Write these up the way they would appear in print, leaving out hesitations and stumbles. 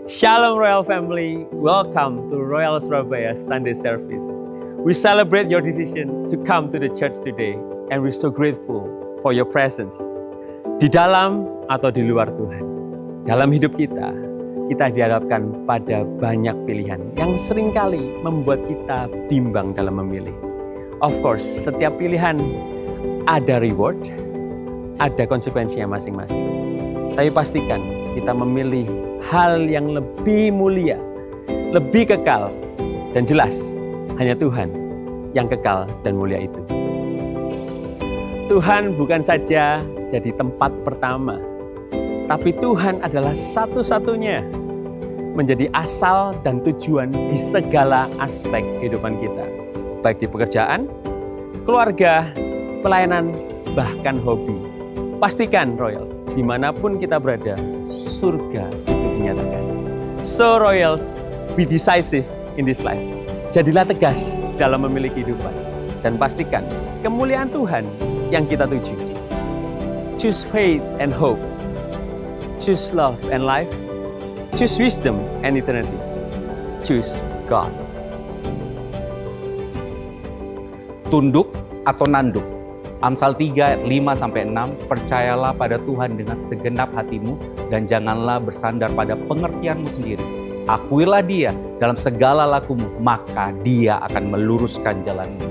Shalom Royal Family, welcome to Royal Surabaya Sunday Service. We celebrate your decision to come to the church today and we're so grateful for your presence. Di dalam atau di luar Tuhan, dalam hidup kita dihadapkan pada banyak pilihan yang seringkali membuat kita bimbang dalam memilih. Of course, setiap pilihan ada reward, ada konsekuensinya masing-masing. Tapi pastikan kita memilih hal yang lebih mulia, lebih kekal, dan jelas hanya Tuhan yang kekal dan mulia itu. Tuhan bukan saja jadi tempat pertama, tapi Tuhan adalah satu-satunya menjadi asal dan tujuan di segala aspek kehidupan kita. Baik di pekerjaan, keluarga, pelayanan, bahkan hobi. Pastikan Royals, dimanapun kita berada, surga itu dinyatakan. So Royals, be decisive in this life. Jadilah tegas dalam memiliki kehidupan. Dan pastikan kemuliaan Tuhan yang kita tuju. Choose faith and hope. Choose love and life. Choose wisdom and eternity. Choose God. Tunduk atau nanduk. Amsal 3 ayat 5-6, percayalah pada Tuhan dengan segenap hatimu dan janganlah bersandar pada pengertianmu sendiri. Akuilah Dia dalam segala lakumu, maka Dia akan meluruskan jalanmu.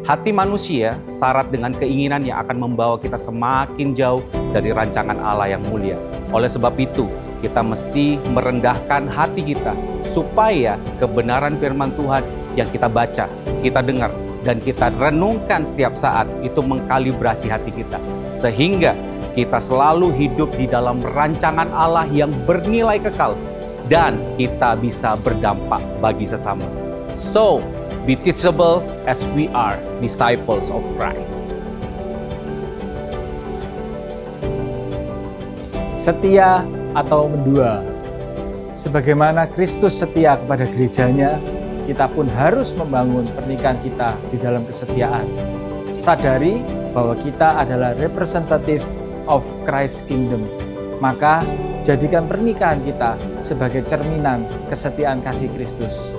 Hati manusia syarat dengan keinginan yang akan membawa kita semakin jauh dari rancangan Allah yang mulia. Oleh sebab itu, kita mesti merendahkan hati kita supaya kebenaran firman Tuhan yang kita baca, kita dengar, dan kita renungkan setiap saat itu mengkalibrasi hati kita. Sehingga kita selalu hidup di dalam rancangan Allah yang bernilai kekal. Dan kita bisa berdampak bagi sesama. So, be teachable as we are disciples of Christ. Setia atau mendua. Sebagaimana Kristus setia kepada gerejanya, kita pun harus membangun pernikahan kita di dalam kesetiaan. Sadari bahwa kita adalah representative of Christ's kingdom. Maka jadikan pernikahan kita sebagai cerminan kesetiaan kasih Kristus.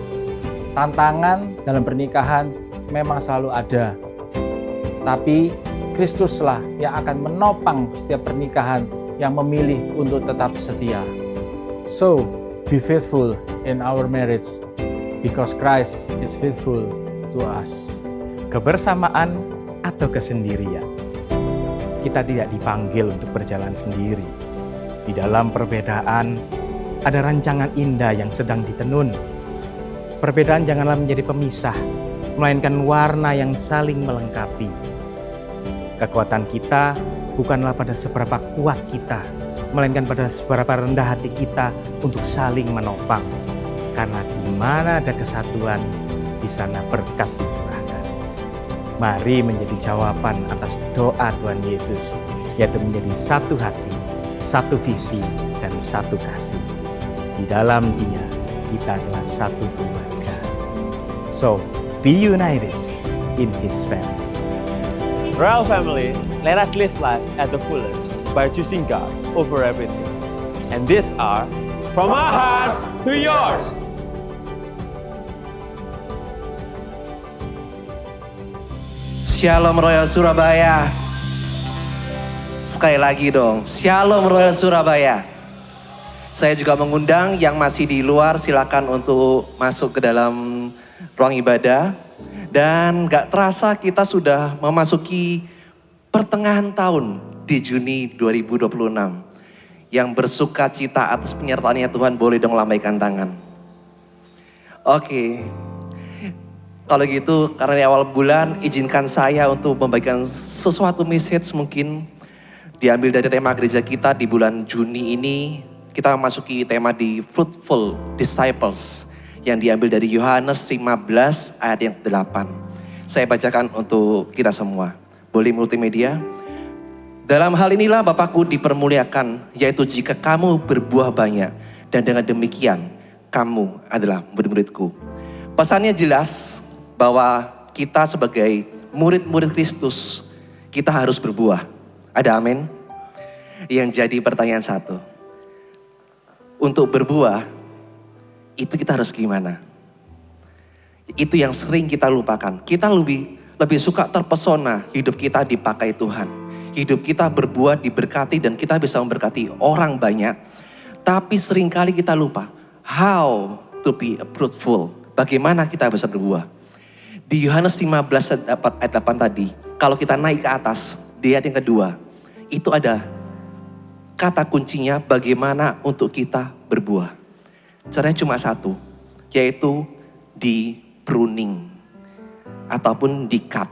Tantangan dalam pernikahan memang selalu ada. Tapi Kristuslah yang akan menopang setiap pernikahan yang memilih untuk tetap setia. So, be faithful in our marriage. Because Christ is faithful to us. Kebersamaan atau kesendirian. Kita tidak dipanggil untuk berjalan sendiri. Di dalam perbedaan, ada rancangan indah yang sedang ditenun. Perbedaan janganlah menjadi pemisah, melainkan warna yang saling melengkapi. Kekuatan kita bukanlah pada seberapa kuat kita, melainkan pada seberapa rendah hati kita untuk saling menopang. Karena di mana ada kesatuan, di sana berkat dicurahkan. Mari menjadi jawaban atas doa Tuhan Yesus, yaitu menjadi satu hati, satu visi, dan satu kasih. Di dalam Dia, kita adalah satu keluarga. So, be united in His family. Royal Family, let us live life at the fullest by choosing God over everything. And these are from our hearts to yours. Shalom Royal Surabaya. Sekali lagi dong, Shalom Royal Surabaya. Saya juga mengundang yang masih di luar, silakan untuk masuk ke dalam ruang ibadah. Dan gak terasa kita sudah memasuki pertengahan tahun di Juni 2026. Yang bersuka cita atas penyertaannya Tuhan boleh dong lambaikan tangan. Oke. Kalau gitu, karena di awal bulan, izinkan saya untuk membagikan sesuatu message mungkin diambil dari tema gereja kita di bulan Juni ini. Kita memasuki tema di Fruitful Disciples yang diambil dari Yohanes 15 ayat yang 8. Saya bacakan untuk kita semua. Boleh multimedia? Dalam hal inilah Bapakku dipermuliakan, yaitu jika kamu berbuah banyak, dan dengan demikian kamu adalah murid-muridku. Pesannya jelas, bahwa kita sebagai murid-murid Kristus, kita harus berbuah. Ada amin? Yang jadi pertanyaan satu, untuk berbuah, itu kita harus gimana? Itu yang sering kita lupakan. Kita lebih suka terpesona hidup kita dipakai Tuhan. Hidup kita berbuah, diberkati, dan kita bisa memberkati orang banyak. Tapi seringkali kita lupa how to be fruitful. Bagaimana kita bisa berbuah. Di Yohanes 15 ayat 8 tadi, kalau kita naik ke atas, di ayat yang kedua, itu ada kata kuncinya bagaimana untuk kita berbuah. Caranya cuma satu, yaitu di pruning ataupun di cut.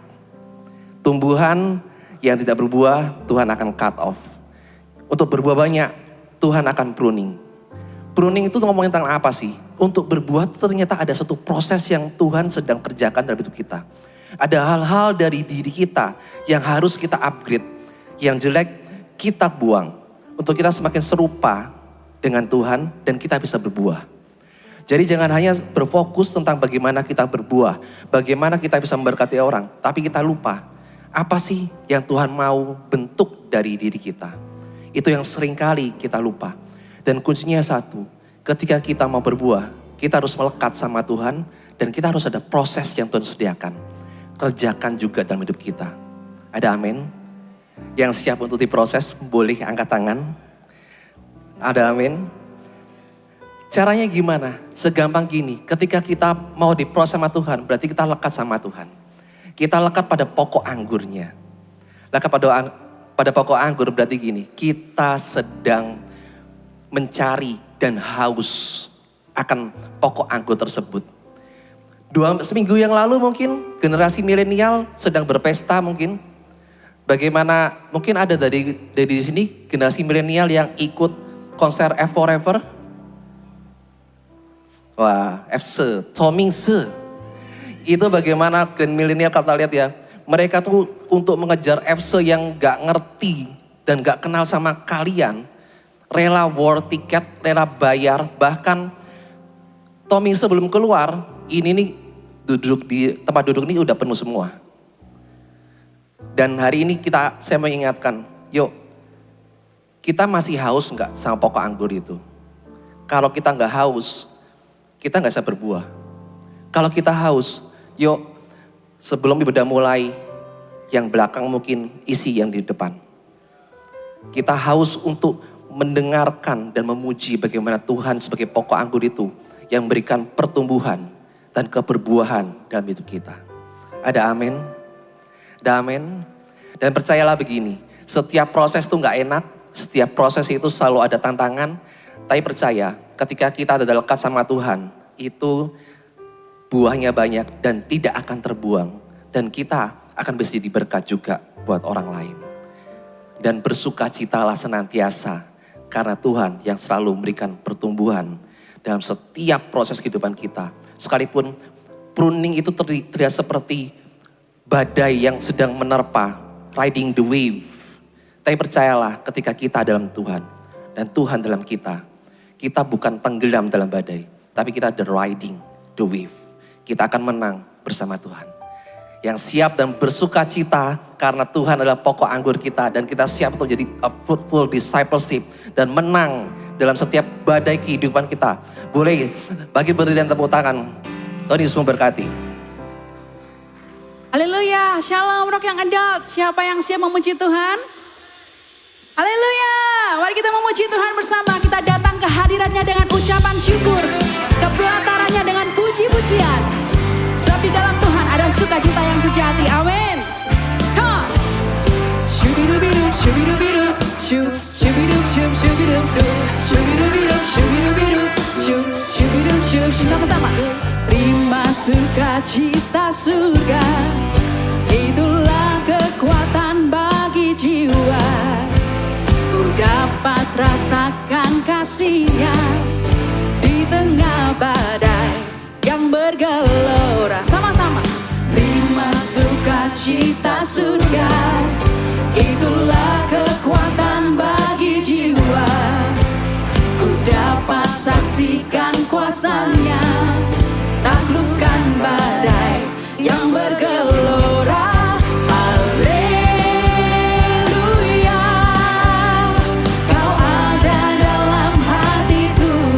Tumbuhan yang tidak berbuah, Tuhan akan cut off. Untuk berbuah banyak, Tuhan akan pruning. Pruning itu ngomongin tentang apa sih? Untuk berbuah ternyata ada satu proses yang Tuhan sedang kerjakan dalam hidup kita. Ada hal-hal dari diri kita yang harus kita upgrade. Yang jelek kita buang. Untuk kita semakin serupa dengan Tuhan dan kita bisa berbuah. Jadi jangan hanya berfokus tentang bagaimana kita berbuah. Bagaimana kita bisa memberkati orang. Tapi kita lupa. Apa sih yang Tuhan mau bentuk dari diri kita. Itu yang seringkali kita lupa. Dan kuncinya satu. Ketika kita mau berbuah. Kita harus melekat sama Tuhan. Dan kita harus ada proses yang Tuhan sediakan. Kerjakan juga dalam hidup kita. Ada amin? Yang siap untuk diproses boleh angkat tangan. Ada amin? Caranya gimana? Segampang gini, ketika kita mau diproses sama Tuhan, berarti kita lekat sama Tuhan. Kita lekat pada pokok anggurnya. Lekat pada pokok anggur berarti gini, kita sedang mencari dan haus akan pokok anggur tersebut. Seminggu yang lalu mungkin generasi milenial sedang berpesta mungkin. Bagaimana mungkin ada dari sini generasi milenial yang ikut konser F Forever. Wah, FC, Tomingse. Itu bagaimana gen milenial kita lihat ya. Mereka tuh untuk mengejar FC yang gak ngerti dan gak kenal sama kalian. Rela war tiket, rela bayar. Bahkan Tomingse belum keluar, ini nih duduk di tempat duduk ini udah penuh semua. Dan hari ini saya mengingatkan, yuk kita masih haus nggak sama pokok anggur itu? Kalau kita nggak haus, kita nggak bisa berbuah. Kalau kita haus, yuk sebelum ibadah mulai, yang belakang mungkin isi yang di depan. Kita haus untuk mendengarkan dan memuji bagaimana Tuhan sebagai pokok anggur itu yang memberikan pertumbuhan dan keberbuahan dalam hidup kita. Ada amin? Ada amin? Dan percayalah begini, setiap proses itu nggak enak. Setiap proses itu selalu ada tantangan, tapi percaya ketika kita ada dekat sama Tuhan, itu buahnya banyak dan tidak akan terbuang. Dan kita akan bisa jadi berkat juga buat orang lain. Dan bersukacitalah senantiasa, karena Tuhan yang selalu memberikan pertumbuhan dalam setiap proses kehidupan kita. Sekalipun pruning itu terlihat seperti badai yang sedang menerpa, riding the wave. Tapi percayalah ketika kita dalam Tuhan dan Tuhan dalam kita bukan tenggelam dalam badai, tapi kita riding the wave. Kita akan menang bersama Tuhan. Yang siap dan bersukacita karena Tuhan adalah pokok anggur kita dan kita siap untuk jadi a fruitful discipleship dan menang dalam setiap badai kehidupan kita. Boleh bagi berdiri dan tepuk tangan. Tuhan Yesus memberkati. Haleluya, shalom rock yang adult. Siapa yang siap memuji Tuhan? Haleluya, mari kita memuji Tuhan bersama. Kita datang ke hadiratnya dengan ucapan syukur, ke pelatarannya dengan puji-pujian. Sebab di dalam Tuhan ada sukacita yang sejati, amin. Come on. Shubidubidup, shubidubidup, shubidup, shubidup, shubidubidup, shubidubidup, shubidup, shubidup. Sama-sama. Terima sukacita surga, itulah kekuatan bagi jiwa. Ku dapat rasakan kasih-Nya di tengah badai yang bergelora. Sama-sama. Terima sukacita surga, itulah kekuatan bagi jiwa. Ku dapat saksikan kuasa-Nya, taklukkan badai yang bergelora. Haleluya, Kau ada dalam hatiku.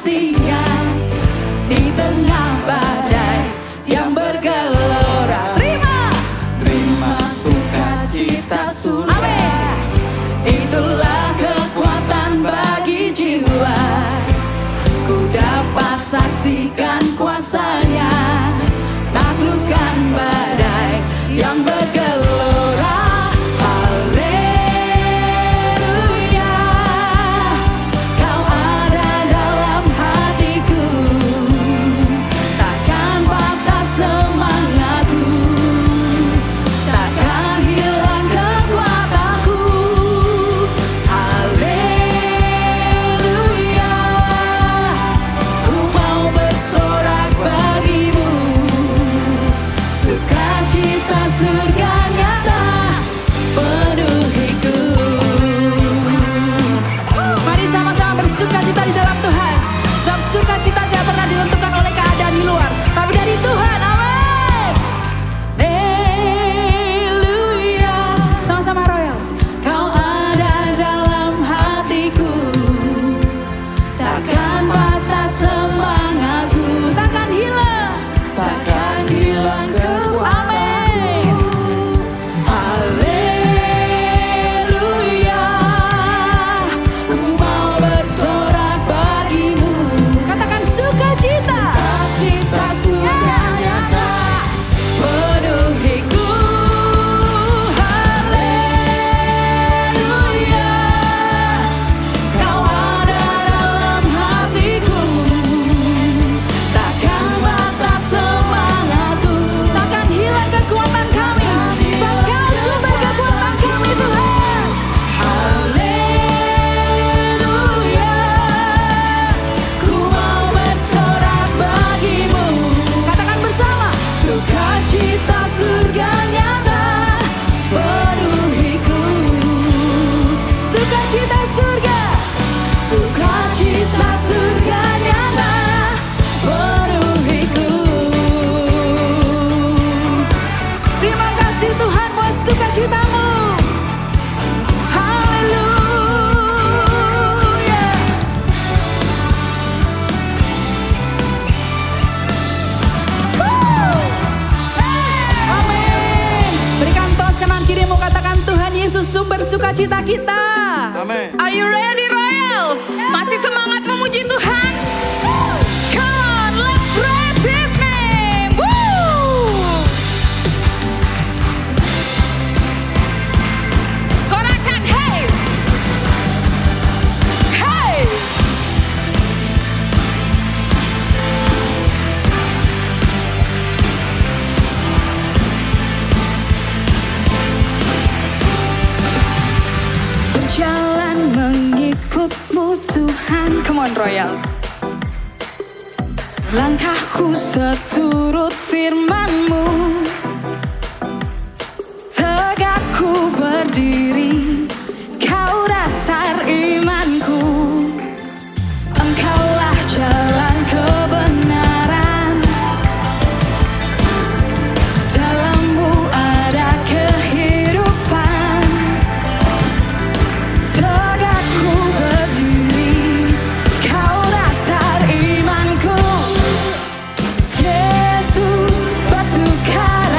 kasih-Nya di tengah badai yang bergelora. Terima sukacita surga. Amin. Itulah kekuatan bagi jiwa. Ku dapat saksikan kuasa-Nya, taklukkan badai yang bergelora. Haleluya, Kau ada dalam hatiku, takkan patah semangatku, takkan hilang kekuatanku. Haleluya, ku mau bersorak bagimu, sukacita surga nyata penuhiku. Mari sama-sama bersukacita di dalam Tuhan, sebab sukacita tidak pernah ditentukan oleh keadaan di luar, tapi dari Tuhan. Amin. Haleluya. Sama-sama Royals. Kau ada dalam hatiku, takkan patah semangatku, takkan hilang ke amin. Haleluya, ku mau bersorak bagimu. Katakan sukacita surga nyata penuhiku. Haleluya, Kau ada dalam hatiku, takkan patah semangatku, takkan hilang kekuatan kami, sebab Kau sumber kekuatan kami Tuhan. Haleluya, ku mau bersorak bagimu. Katakan bersama, sukacita surga nyata penuhiku. Sukacita surga nyata penuhiku. Terima kasih Tuhan buat sukacitamu. Haleluya. Amin. Berikan tos kanan kirimu, katakan Tuhan Yesus sumber sukacita kita. Are you ready, Royals? Masih semangat memuji Tuhan? Come on, let's praise His name. Woo! Sorakan, hey! Hey! Berjalan mengikut-Mu Tuhan. Come on Royals. Langkahku seturut firman-Mu, tegakku berdiri, Kau dasar imanku. Engkaulah jalan kebenaran, dalam-Mu ada kehidupan. Tegakku berdiri, Kau dasar imanku. Yesus batu karang.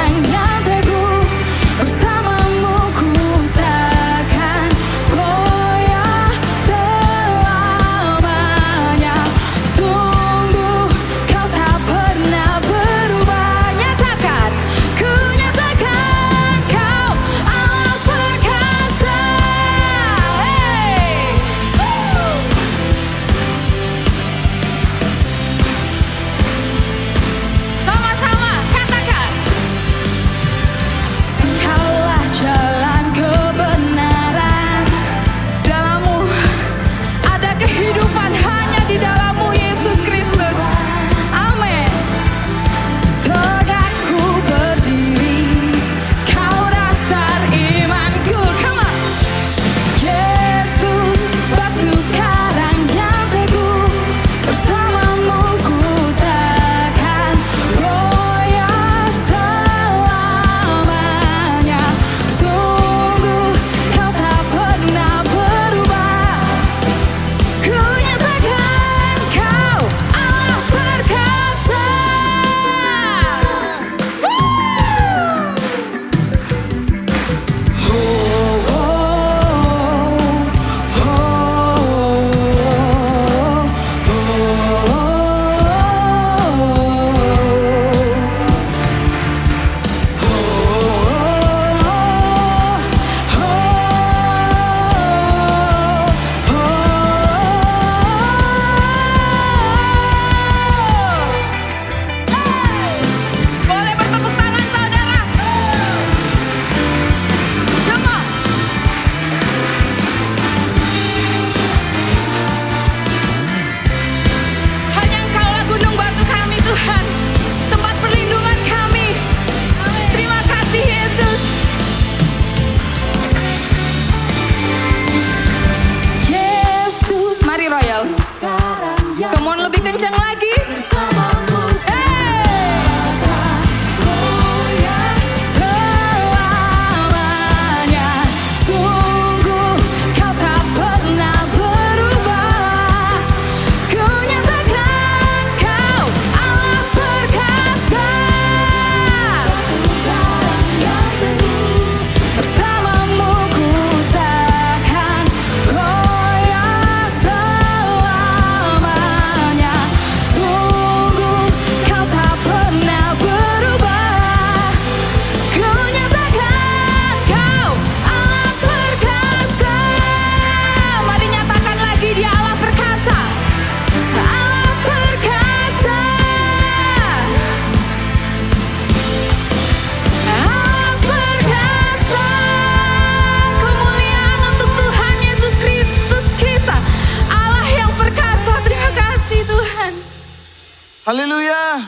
Haleluya.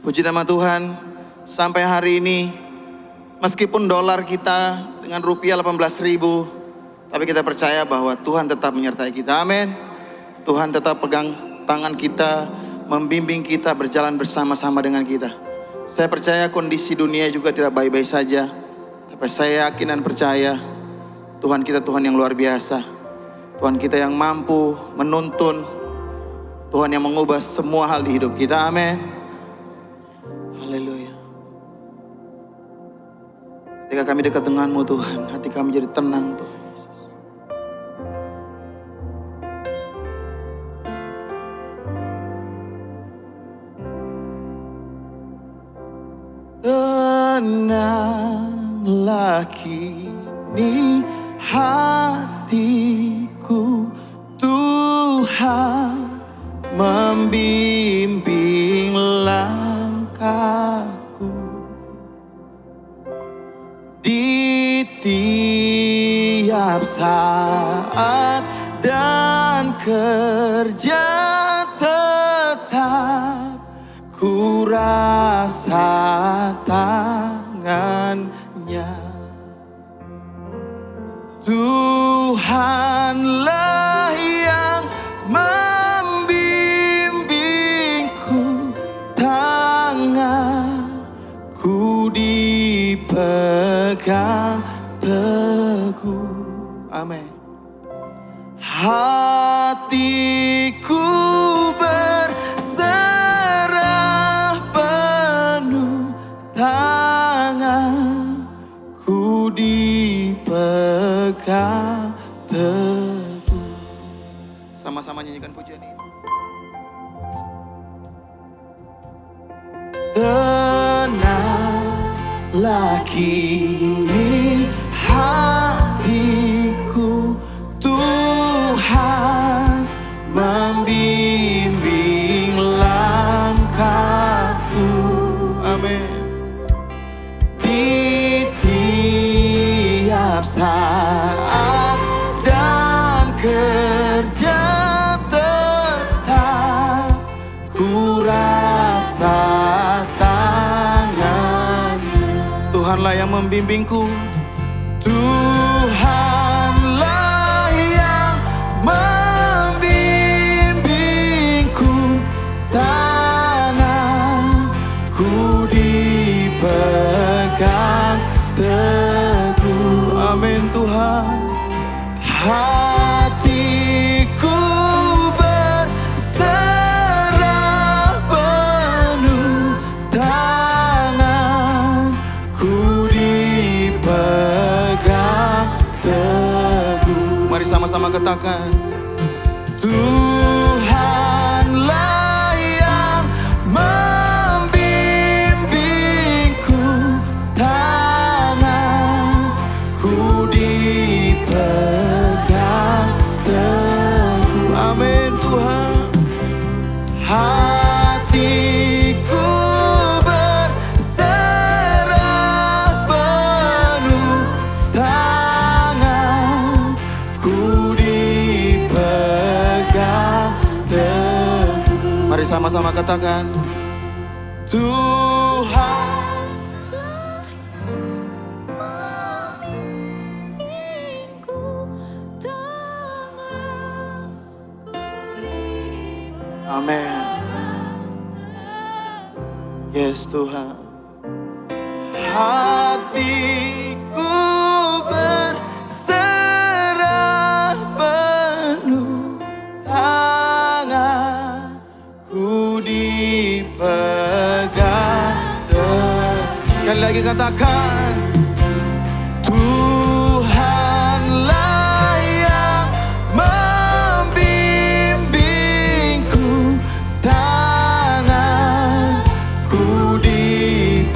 Puji nama Tuhan. Sampai hari ini, meskipun dolar kita dengan rupiah 18.000, tapi kita percaya bahwa Tuhan tetap menyertai kita. Amin. Tuhan tetap pegang tangan kita, membimbing kita, berjalan bersama-sama dengan kita. Saya percaya kondisi dunia juga tidak baik-baik saja, tapi saya yakin dan percaya Tuhan kita Tuhan yang luar biasa. Tuhan kita yang mampu menuntun, Tuhan yang mengubah semua hal di hidup kita. Amin. Haleluya. Ketika kami dekat denganmu Tuhan, hati kami jadi tenang Tuhan Yesus. Tenanglah kini hatiku, Tuhan membimbing langkahku di tiap saat dan kerja tetap ku rasa tangannya. Tuhanlah yang membimbingku, tanganku dipegang teguh. Amin. Hatiku berserah penuh, tanganku dipegang teguh. Sama-sama nyanyikan pujian ini. Tenanglah kini hatiku, Tuhan membimbing langkahku. Amin. Di tiap saat dan kerja tetap ku rasa tangan. Tuhanlah yang membimbingku, Tuhanlah yang membimbingku, tanganku dipegang teguh. Amin Tuhan. Hatiku berserah penuh, tanganku dipegang teguh. Mari sama-sama katakan, Tuhanlah yang membimbingku, tanganku dipegang teguh. Amin Tuhan. Hatiku berserah penuh, tanganku dipegang teguh. Mari sama-sama katakan, Tuhan Amin. Yes Tuhan. Hatiku berserah penuh, tanganku dipegang teguh. Sekali lagi katakan, Tuhanlah yang membimbingku, tanganku dipegang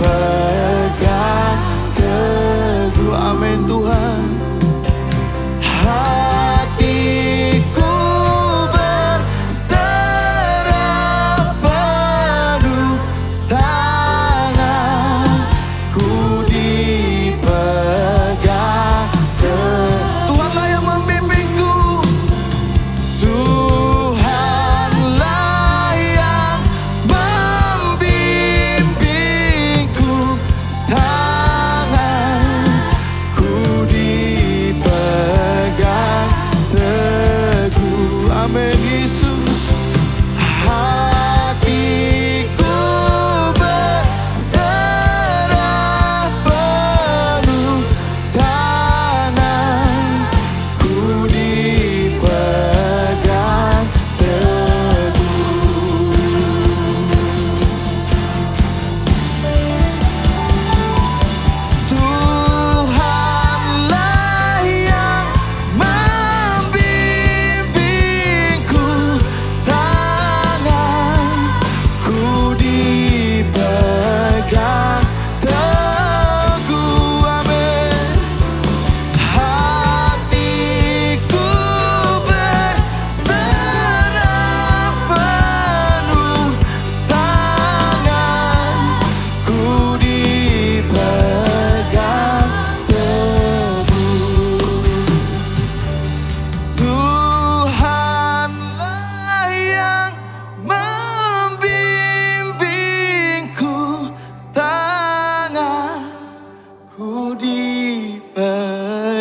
teguh.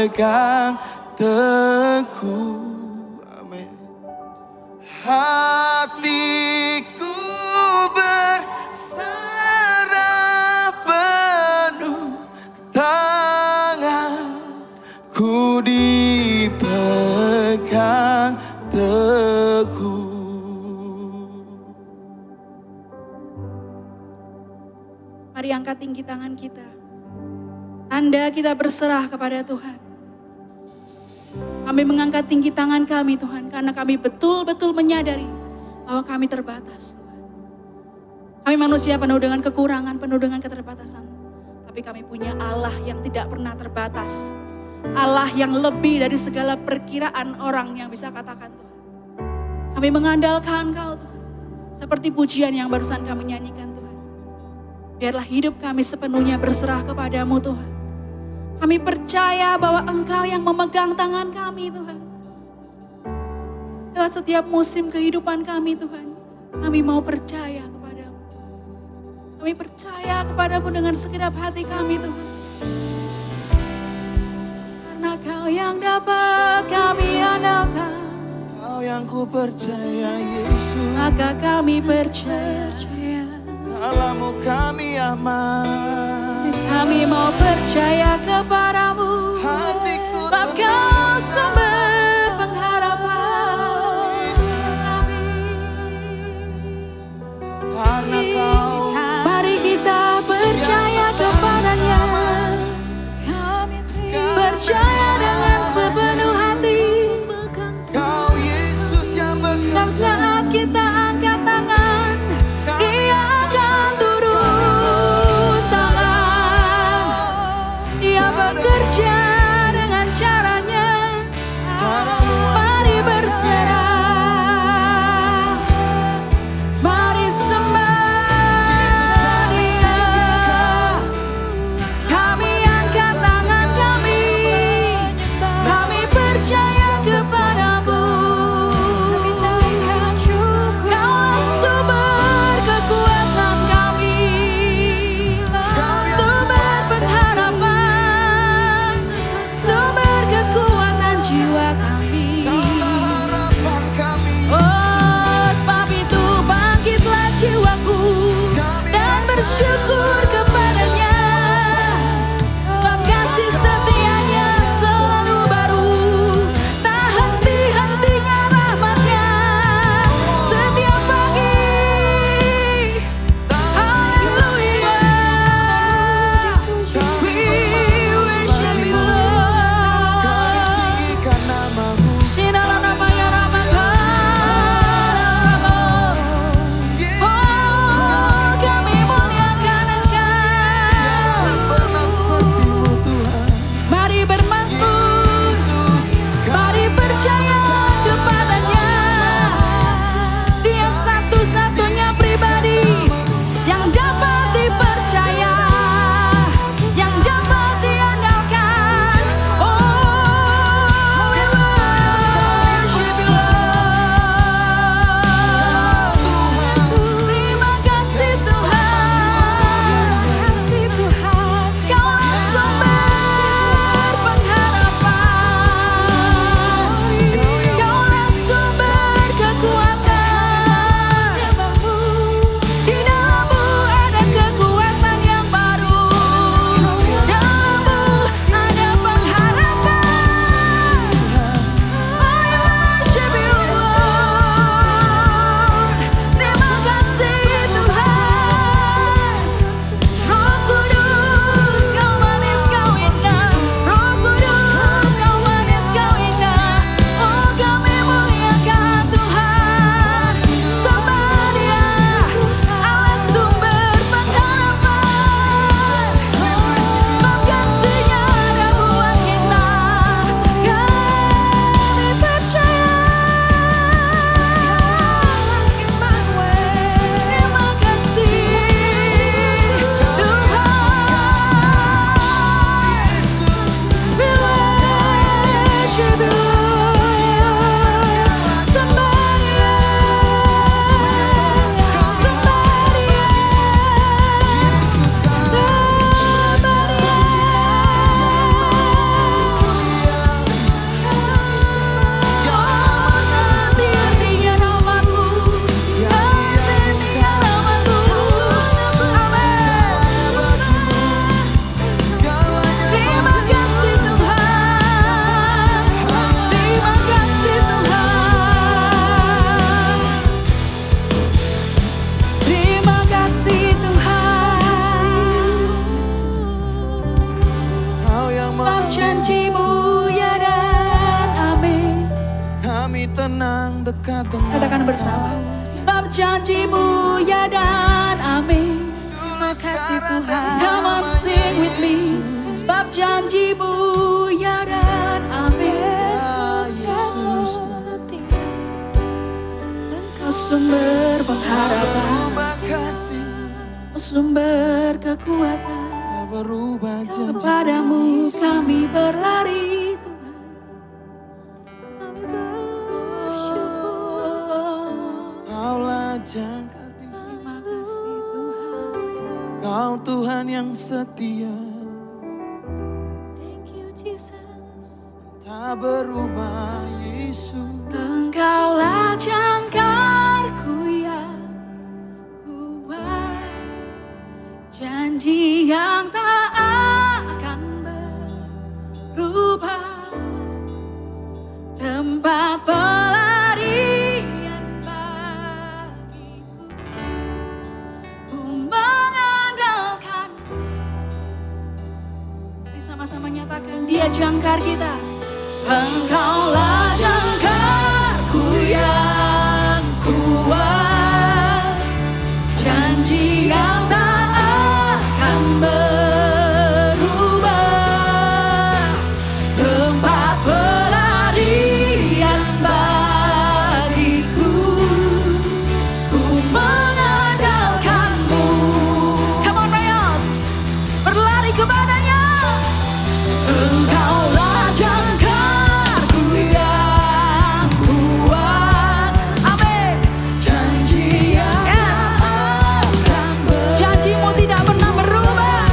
dipegang teguh. Amin. Hatiku berserah penuh, tanganku dipegang teguh. Mari angkat tinggi tangan kita. Tanda kita berserah kepada Tuhan. Kami mengangkat tinggi tangan kami Tuhan, karena kami betul-betul menyadari bahwa kami terbatas Tuhan. Kami manusia penuh dengan kekurangan, penuh dengan keterbatasan. Tapi kami punya Allah yang tidak pernah terbatas. Allah yang lebih dari segala perkiraan orang yang bisa katakan Tuhan. Kami mengandalkan Kau Tuhan. Seperti pujian yang barusan kami nyanyikan Tuhan. Biarlah hidup kami sepenuhnya berserah kepadamu Tuhan. Kami percaya bahwa Engkau yang memegang tangan kami Tuhan. Lewat setiap musim kehidupan kami Tuhan, kami mau percaya kepadamu. Kami percaya kepadamu dengan segenap hati kami Tuhan. Karena Kau yang dapat kami andalkan, Kau yang ku percaya Yesus, maka kami percaya. dalam-Mu kami aman. Kami mau percaya kepadamu, Hatiku sebab Kau sumber pengharapan kami. Karena Kau Mari kita percaya kepadanya, percaya dengan sepenuh hati. Kau Yesus yang Dan bekerja. saat kita angkat tangan, Dia akan turun tangan. Dia bekerja dekat dengan Katakan bersama. Sebab janji-Mu ya dan amin. Terima kasih Tuhan. Come on sing with me. Sebab janji-Mu ya dan amin. Yesus setia. Engkau sumber pengharapan, berubah kasih, sumber kekuatan. tak berubah janji. Kepadamu kami berlari Tuhan. Kami bersyukur. Kaulah jangkar di, Terima kasih Tuhan. Kau Tuhan yang setia, Thank you Jesus. tak berubah Yesus. Engkaulah jangkarku yang kuat, janji yang tak akan berubah, tempat pelarian bagiku. Ku mengandalkan. Mari sama-sama nyatakan, Dia jangkar kita. Engkaulah jangkarku yang kuat, janji yang tak akan berubah, tempat pelarian bagiku. Ku mengandalkan-Mu. Come on Rayos, berlari kepadanya. Engkaulah jangkarku yang kuat. Amin. Janji yang akan janji-Mu tidak pernah berubah,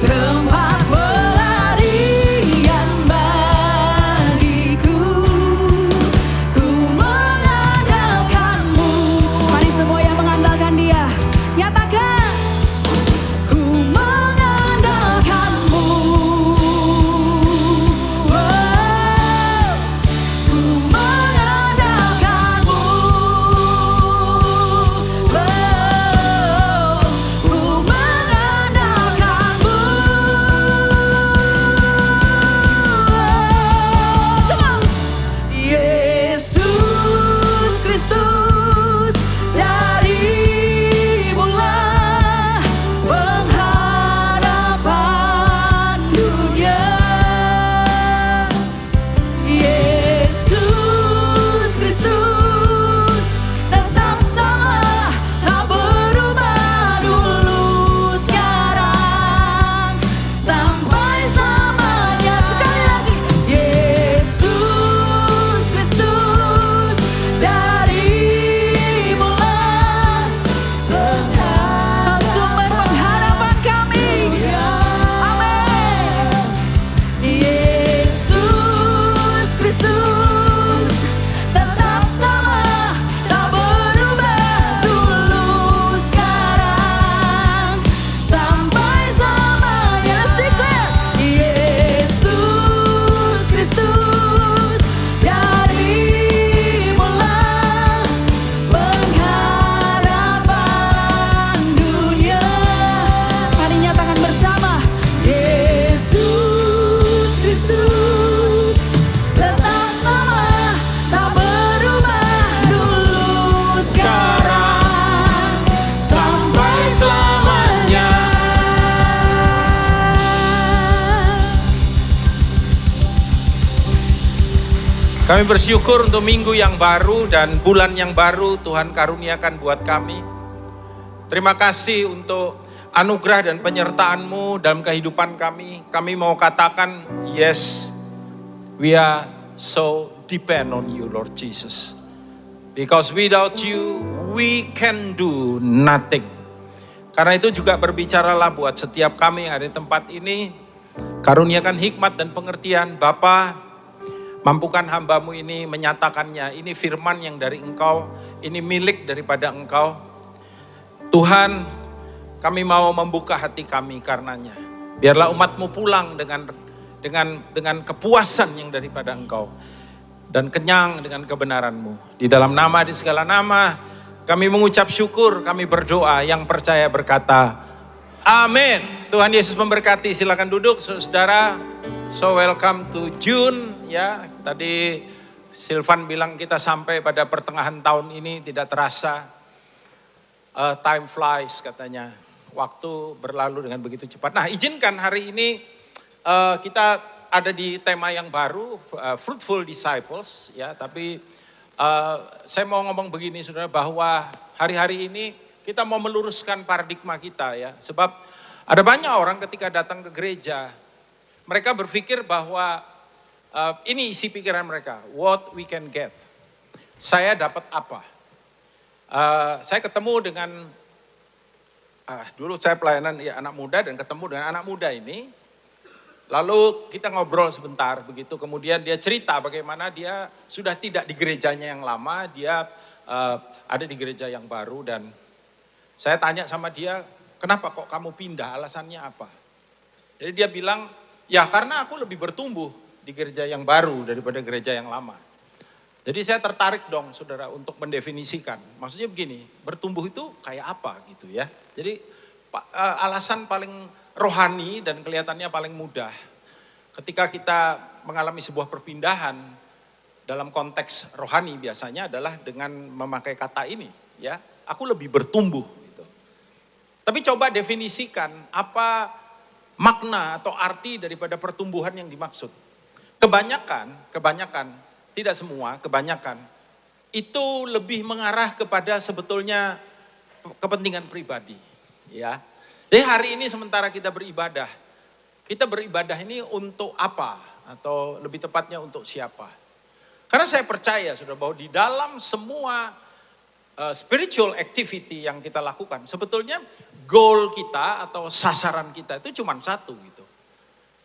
tempat pelarian bagiku. Ku mengandalkan-Mu. Mari semua yang mengandalkan Dia, nyatakan. Ku mengandalkan-Mu. Ku mengandalkan-Mu. Ku mengandalkan-Mu. Come on. Yesus Kristus, darimu-lah pengharapan dunia. Yesus Kristus tetap sama, tak berubah dulu, sekarang, sampai selamanya. Sekali lagi, Yesus Kristus, darimu-lah sumber pengharapan kami. Amin. Yesus Kristus tetap sama, tak berubah dulu, sekarang, sampai selamanya. Let's declare. Yesus Kristus, darimu-lah pengharapan dunia. Mari nyatakan bersama. Yesus Kristus tetap sama, tak berubah dulu, sekarang, sampai selamanya. Kami bersyukur untuk minggu yang baru dan bulan yang baru Tuhan karuniakan buat kami. Terima kasih untuk anugerah dan penyertaan-Mu dalam kehidupan kami. Kami mau katakan, yes, we are so depend on you, Lord Jesus. Because without you, we can do nothing. Karena itu juga berbicaralah buat setiap kami yang ada di tempat ini. Karuniakan hikmat dan pengertian, Bapa. Mampukan hamba-Mu ini menyatakannya. Ini firman yang dari Engkau, ini milik daripada Engkau. Tuhan, kami mau membuka hati kami karenanya. Biarlah umat-Mu pulang dengan kepuasan yang daripada Engkau. Dan kenyang dengan kebenaran-Mu. Di dalam nama, di segala nama, kami mengucap syukur, kami berdoa, yang percaya berkata, amin. Tuhan Yesus memberkati, silakan duduk saudara. So welcome to June, ya. Tadi Silvan bilang kita sampai pada pertengahan tahun ini tidak terasa. Time flies katanya. Waktu berlalu dengan begitu cepat. Nah, izinkan hari ini kita ada di tema yang baru, Fruitful Disciples. Ya, tapi saya mau ngomong begini saudara, bahwa hari-hari ini kita mau meluruskan paradigma kita ya. Sebab ada banyak orang ketika datang ke gereja, mereka berpikir bahwa ini isi pikiran mereka, what we can get. Saya dapat apa? Saya ketemu dengan, dulu saya pelayanan ya, anak muda dan ketemu dengan anak muda ini. Lalu kita ngobrol sebentar begitu, kemudian dia cerita bagaimana dia sudah tidak di gerejanya yang lama, dia ada di gereja yang baru. Dan saya tanya sama dia, kenapa kok kamu pindah, alasannya apa? Jadi dia bilang, ya karena aku lebih bertumbuh di gereja yang baru daripada gereja yang lama. Jadi saya tertarik dong saudara untuk mendefinisikan. Maksudnya begini, bertumbuh itu kayak apa gitu ya. Jadi alasan paling rohani dan kelihatannya paling mudah. Ketika kita mengalami sebuah perpindahan dalam konteks rohani biasanya adalah dengan memakai kata ini ya. Aku lebih bertumbuh gitu. Tapi coba definisikan apa makna atau arti daripada pertumbuhan yang dimaksud. Kebanyakan, tidak semua, kebanyakan itu lebih mengarah kepada sebetulnya kepentingan pribadi, ya. Jadi hari ini sementara kita beribadah ini untuk apa? Atau lebih tepatnya untuk siapa? Karena saya percaya sudah bahwa di dalam semua spiritual activity yang kita lakukan, sebetulnya goal kita atau sasaran kita itu cuma satu gitu,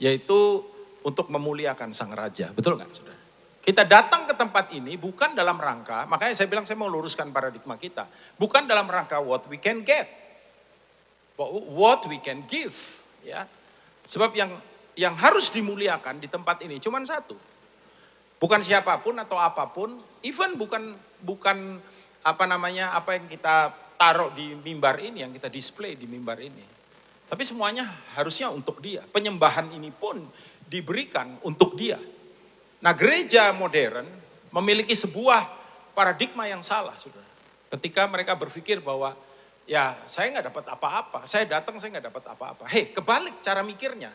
yaitu untuk memuliakan Sang Raja. Betul nggak saudara? Kita datang ke tempat ini bukan dalam rangka, makanya saya bilang saya mau luruskan paradigma kita. Bukan dalam rangka what we can get, but what we can give. Ya. Sebab yang harus dimuliakan di tempat ini cuma satu. Bukan siapapun atau apapun, even bukan apa yang kita taruh di mimbar ini, yang kita display di mimbar ini. Tapi semuanya harusnya untuk Dia. Penyembahan ini pun diberikan untuk Dia. Nah, gereja modern memiliki sebuah paradigma yang salah, saudara. Ketika mereka berpikir bahwa, ya saya nggak dapat apa-apa, saya datang saya nggak dapat apa-apa. Hei, kebalik cara mikirnya.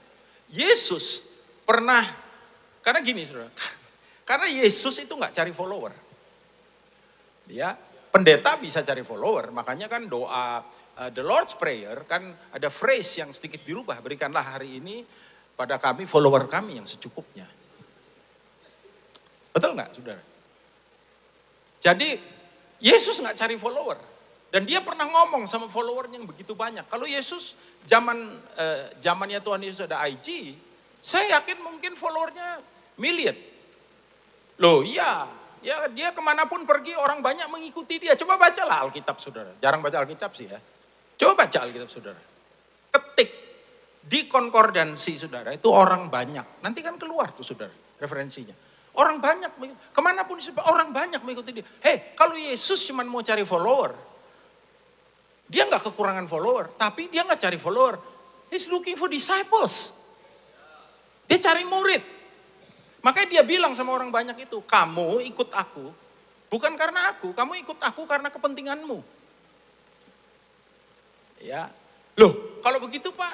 Yesus pernah, karena gini saudara, karena Yesus itu nggak cari follower. Ya, pendeta bisa cari follower, makanya kan doa the Lord's Prayer kan ada phrase yang sedikit dirubah, berikanlah hari ini pada kami follower kami yang secukupnya. Betul nggak saudara? Jadi Yesus nggak cari follower. Dan dia pernah ngomong sama followernya yang begitu banyak. Kalau Yesus zamannya Tuhan Yesus ada IG, saya yakin mungkin followernya million. Loh iya, ya dia kemanapun pergi orang banyak mengikuti dia. Coba bacalah Alkitab saudara. Jarang baca Alkitab sih ya. Coba baca Alkitab saudara. Ketik di konkordansi saudara itu orang banyak. Nanti kan keluar tuh saudara referensinya. Orang banyak, kemanapun orang banyak mengikuti dia. Hei, kalau Yesus cuma mau cari follower, dia nggak kekurangan follower, tapi dia nggak cari follower. He's looking for disciples. Dia cari murid. Makanya dia bilang sama orang banyak itu, kamu ikut aku, bukan karena aku, kamu ikut aku karena kepentinganmu. Ya, loh kalau begitu Pak,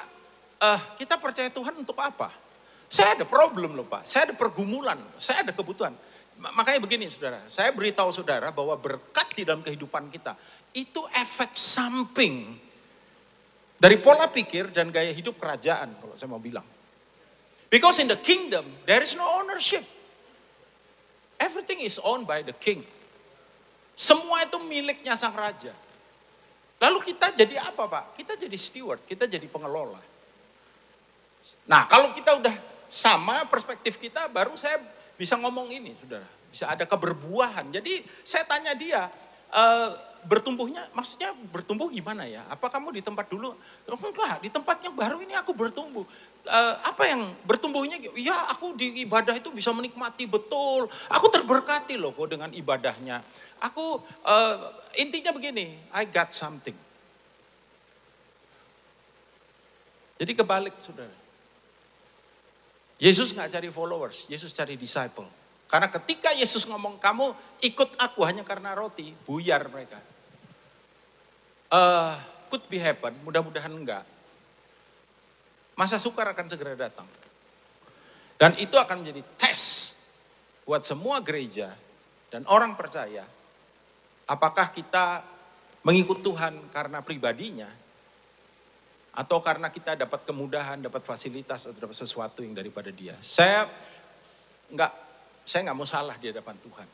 kita percaya Tuhan untuk apa? Saya ada problem loh Pak, saya ada pergumulan, saya ada kebutuhan. Makanya begini saudara, saya beritahu saudara bahwa berkat di dalam kehidupan kita, itu efek samping dari pola pikir dan gaya hidup kerajaan kalau saya mau bilang. Because in the kingdom, there is no ownership. Everything is owned by the king. Semua itu miliknya sang raja. Lalu kita jadi apa Pak? Kita jadi steward, kita jadi pengelola. Nah kalau kita udah sama perspektif kita, baru saya bisa ngomong ini saudara. Bisa ada keberbuahan. Jadi saya tanya dia, bertumbuhnya, maksudnya bertumbuh gimana ya? Apa kamu di tempat dulu? Enggak, di tempat yang baru ini aku bertumbuh. Apa yang bertumbuhnya? Ya aku di ibadah itu bisa menikmati betul. Aku terberkati loh kok dengan ibadahnya. Aku intinya begini, I got something. Jadi kebalik saudara. Yesus gak cari followers, Yesus cari disciple. Karena ketika Yesus ngomong kamu ikut aku hanya karena roti, buyar mereka. Could be happen, mudah-mudahan enggak. Masa sukar akan segera datang. Dan itu akan menjadi tes buat semua gereja dan orang percaya. Apakah kita mengikut Tuhan karena pribadinya, atau karena kita dapat kemudahan, dapat fasilitas, atau dapat sesuatu yang daripada dia. Saya nggak mau salah di hadapan Tuhan.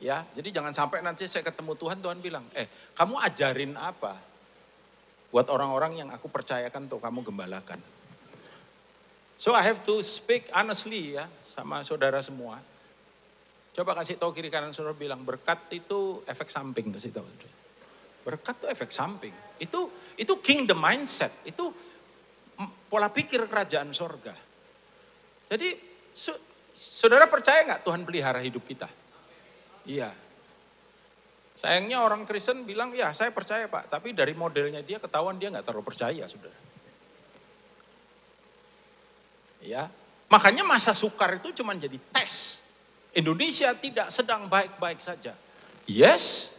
Ya, jadi jangan sampai nanti saya ketemu Tuhan bilang, kamu ajarin apa buat orang-orang yang aku percayakan untuk kamu gembalakan. So I have to speak honestly ya sama saudara semua. Coba kasih tahu kiri kanan saudara, bilang berkat itu efek samping, kasih tahu. Berkat itu efek samping. Itu kingdom mindset, itu pola pikir kerajaan sorga. Jadi saudara percaya nggak Tuhan pelihara hidup kita? Iya. Sayangnya orang Kristen bilang, ya saya percaya Pak, tapi dari modelnya dia ketahuan dia nggak terlalu percaya, saudara. Ya, makanya masa sukar itu cuma jadi tes. Indonesia tidak sedang baik-baik saja. Yes,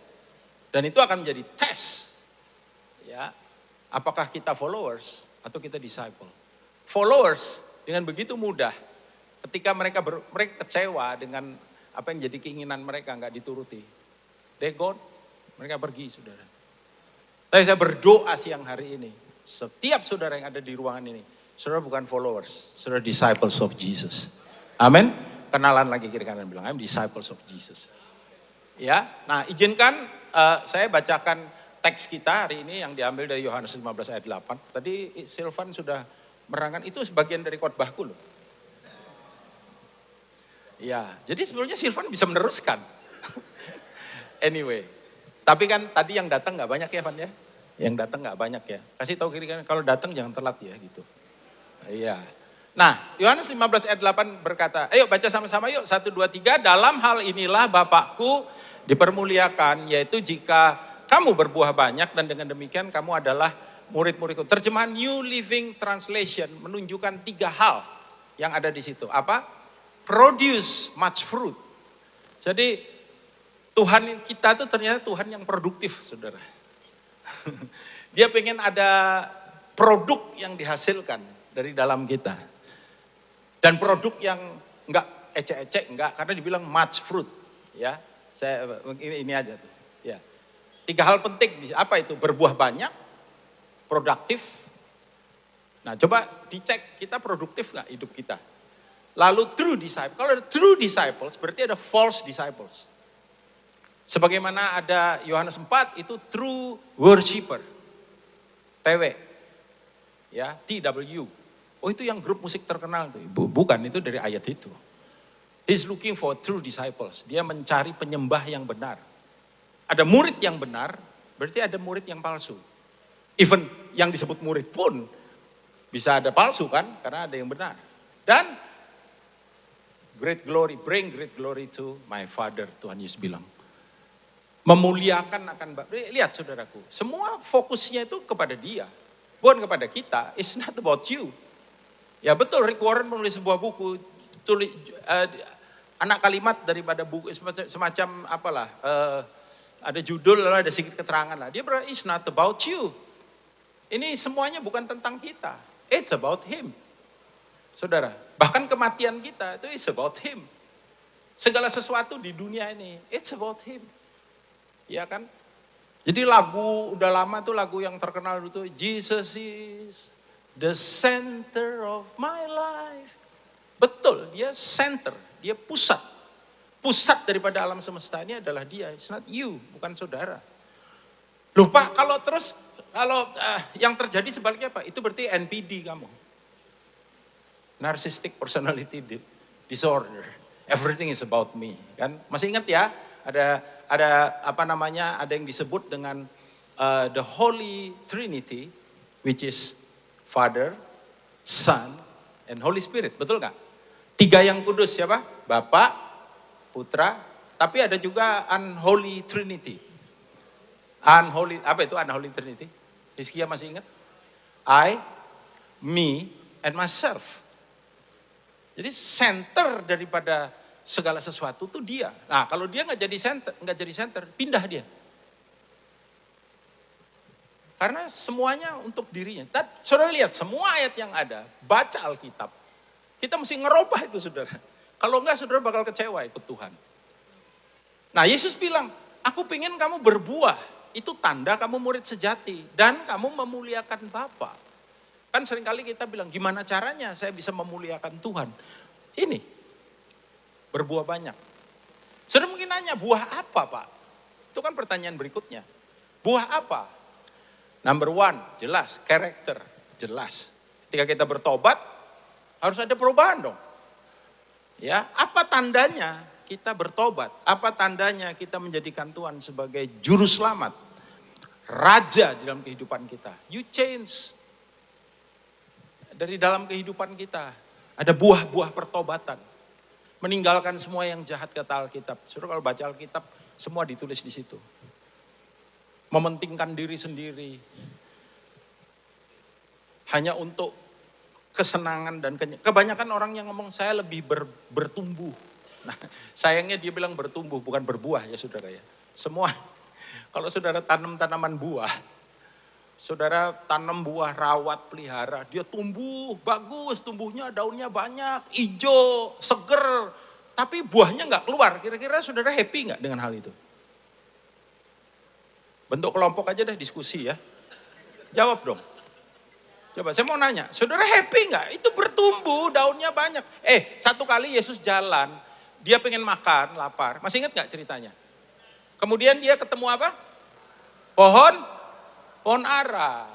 dan itu akan menjadi tes. Ya, apakah kita followers atau kita disciple? Followers dengan begitu mudah, ketika mereka kecewa dengan apa yang jadi keinginan mereka nggak dituruti, they gone, mereka pergi, saudara. Tapi saya berdoa siang hari ini, setiap saudara yang ada di ruangan ini, saudara bukan followers, saudara disciples of Jesus. Amin. Kenalan lagi kiri kanan, bilang, I'm disciples of Jesus. Ya, nah izinkan saya bacakan teks kita hari ini yang diambil dari Yohanes 15 ayat 8. Tadi Silvan sudah merangkan, itu sebagian dari khotbahku loh. Ya, jadi sebenarnya Silvan bisa meneruskan. Anyway, tapi kan tadi yang datang nggak banyak ya, Van ya? Yang datang nggak banyak ya. Kasih tahu kiri kanan, kalau datang jangan telat ya gitu. Iya. Nah, Yohanes 15 ayat 8 berkata, ayo baca sama-sama yuk, 1, 2, 3. Dalam hal inilah Bapakku dipermuliakan, yaitu jika kamu berbuah banyak dan dengan demikian kamu adalah murid-muridku. Terjemahan New Living Translation menunjukkan 3 hal yang ada di situ. Apa? Produce much fruit. Jadi Tuhan kita itu ternyata Tuhan yang produktif, saudara. Dia pengen ada produk yang dihasilkan dari dalam kita. Dan produk yang enggak ecek-ecek, enggak, karena dibilang much fruit. Ya, saya ini aja tuh. Ya, 3 hal penting. Apa itu? Berbuah banyak, produktif. Nah, coba dicek kita produktif enggak hidup kita. Lalu true disciples. Kalau ada true disciples berarti ada false disciples. Sebagaimana ada Yohanes 4 itu true worshipper. TW. Ya, TW. Oh itu yang grup musik terkenal tuh. Bukan, itu dari ayat itu. He's looking for true disciples. Dia mencari penyembah yang benar. Ada murid yang benar, berarti ada murid yang palsu. Even yang disebut murid pun bisa ada palsu kan, karena ada yang benar. Dan great glory, bring great glory to my Father, Tuhan Yesus bilang. Memuliakan akan Bapa. Lihat saudaraku, semua fokusnya itu kepada dia. Bukan kepada kita, it's not about you. Ya betul, Rick Warren menulis sebuah buku, anak kalimat daripada buku, semacam apalah, ada judul, ada sedikit keterangan lah. Dia berarti it's not about you. Ini semuanya bukan tentang kita, it's about him. Saudara, bahkan kematian kita itu is about him. Segala sesuatu di dunia ini, it's about him. Ya kan? Jadi lagu udah lama tuh lagu yang terkenal itu, Jesus is the center of my life. Betul, dia center, dia pusat. Pusat daripada alam semesta ini adalah dia, it's not you, bukan saudara. Lupa kalau yang terjadi sebaliknya apa? Itu berarti NPD kamu. Narcissistic personality disorder. Everything is about me. Kan? Masih ingat ya? Ada apa namanya? Ada yang disebut dengan the Holy Trinity, which is Father, Son, and Holy Spirit. Betul nggak? 3 yang kudus siapa? Bapa, Putra. Tapi ada juga Unholy Trinity. Unholy, apa itu Unholy Trinity? Hizkia masih ingat? I, me, and myself. Jadi center daripada segala sesuatu tuh dia. Nah, kalau dia nggak jadi center, pindah dia. Karena semuanya untuk dirinya. Dan saudara lihat semua ayat yang ada, baca Alkitab. Kita mesti ngerubah itu saudara. Kalau enggak saudara bakal kecewa ikut Tuhan. Nah Yesus bilang, aku pengen kamu berbuah. Itu tanda kamu murid sejati. Dan kamu memuliakan Bapa. Kan seringkali kita bilang, gimana caranya saya bisa memuliakan Tuhan? Ini, berbuah banyak. Saudara mungkin nanya, buah apa Pak? Itu kan pertanyaan berikutnya. Buah apa? Number one, jelas, karakter, jelas. Ketika kita bertobat, harus ada perubahan dong. Ya, apa tandanya kita bertobat? Apa tandanya kita menjadikan Tuhan sebagai juru selamat? Raja di dalam kehidupan kita. You change. Dari dalam kehidupan kita, ada buah-buah pertobatan. Meninggalkan semua yang jahat kata Alkitab. Saudara kalau baca Alkitab, semua ditulis di situ. Mementingkan diri sendiri. Hanya untuk kesenangan dan kebanyakan orang yang ngomong saya lebih bertumbuh. Nah, sayangnya dia bilang bertumbuh bukan berbuah ya saudara ya. Semua kalau saudara tanam tanaman buah, saudara tanam buah rawat pelihara, dia tumbuh bagus, tumbuhnya daunnya banyak, hijau, seger, tapi buahnya nggak keluar. Kira-kira saudara happy nggak dengan hal itu? Bentuk kelompok aja deh diskusi ya. Jawab dong. Coba saya mau nanya, saudara happy nggak? Itu bertumbuh, daunnya banyak. Satu kali Yesus jalan, dia pengen makan, lapar. Masih ingat nggak ceritanya? Kemudian dia ketemu apa? Pohon ara.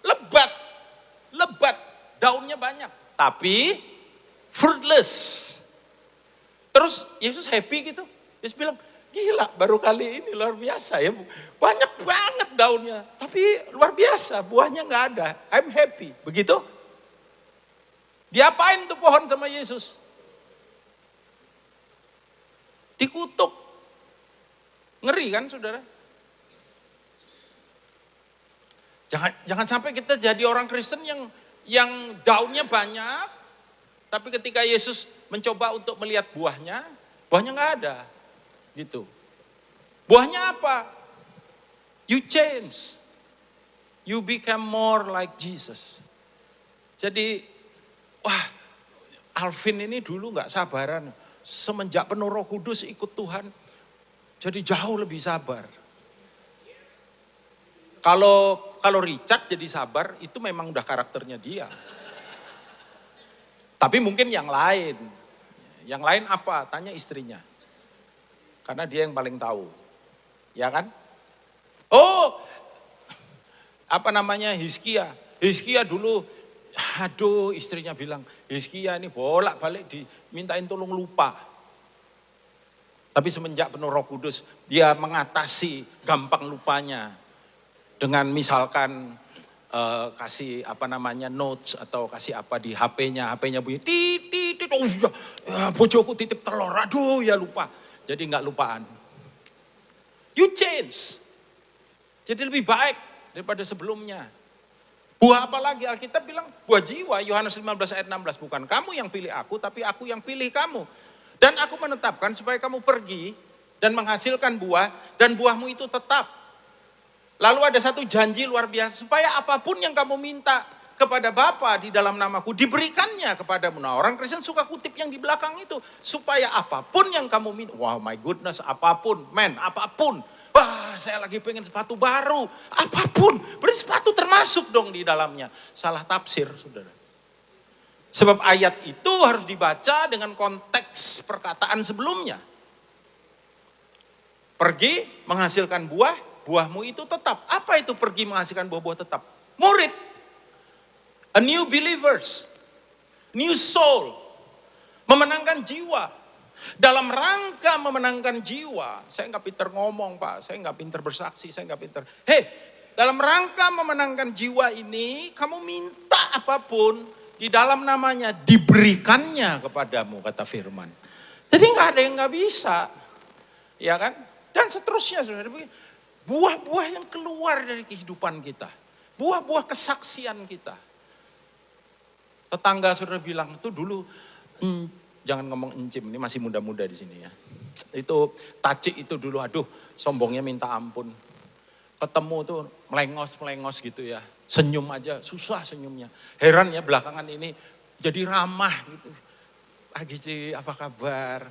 Lebat, daunnya banyak. Tapi fruitless. Terus Yesus happy gitu. Yesus bilang, gila baru kali ini luar biasa ya. Banyak banget daunnya. Tapi luar biasa buahnya gak ada. I'm happy. Begitu? Diapain tuh pohon sama Yesus? Dikutuk. Ngeri kan saudara? Jangan sampai kita jadi orang Kristen yang daunnya banyak. Tapi ketika Yesus mencoba untuk melihat buahnya gak ada. Gitu. Buahnya apa? You change. You become more like Jesus. Jadi, Alvin ini dulu gak sabaran. Semenjak penuh Roh Kudus ikut Tuhan, jadi jauh lebih sabar. Kalau Richard jadi sabar, itu memang udah karakternya dia. Tapi mungkin yang lain. Yang lain apa? Tanya istrinya. Karena dia yang paling tahu. Ya kan? Hizkia. Hizkia dulu, istrinya bilang, Hizkia ini bolak-balik dimintain tolong lupa. Tapi semenjak penuh Roh Kudus, dia mengatasi gampang lupanya. Dengan misalkan kasih notes atau kasih apa di HP-nya bunyi, bojoku titip telur, ya lupa. Jadi enggak lupaan. You change. Jadi lebih baik daripada sebelumnya. Buah apa lagi? Alkitab bilang buah jiwa. Yohanes 15 ayat 16. Bukan kamu yang pilih aku, tapi aku yang pilih kamu. Dan aku menetapkan supaya kamu pergi dan menghasilkan buah. Dan buahmu itu tetap. Lalu ada satu janji luar biasa. Supaya apapun yang kamu minta kepada Bapa di dalam namaku, diberikannya kepadamu. Nah orang Kristen suka kutip yang di belakang itu. Supaya apapun yang kamu minta. Wow my goodness, apapun. Apapun. Wah saya lagi pengen sepatu baru. Apapun. Berarti sepatu termasuk dong di dalamnya. Salah tafsir saudara. Sebab ayat itu harus dibaca dengan konteks perkataan sebelumnya. Pergi menghasilkan buah, buahmu itu tetap. Apa itu pergi menghasilkan buah-buah tetap? Murid. A new believers. New soul. Memenangkan jiwa. Dalam rangka memenangkan jiwa. Saya nggak pinter ngomong Pak. Saya nggak pinter bersaksi. Saya nggak pinter. Dalam rangka memenangkan jiwa ini. Kamu minta apapun. Di dalam namanya diberikannya kepadamu kata firman. Jadi nggak ada yang nggak bisa. Ya kan? Dan seterusnya saudara. Buah-buah yang keluar dari kehidupan kita. Buah-buah kesaksian kita. Tetangga saudara bilang itu dulu Jangan ngomong encim, ini masih muda-muda di sini ya. Itu Tacik itu dulu, aduh sombongnya minta ampun. Ketemu tuh melengos gitu ya. Senyum aja, susah senyumnya. Heran ya belakangan ini jadi ramah gitu. Pagi Ci, apa kabar?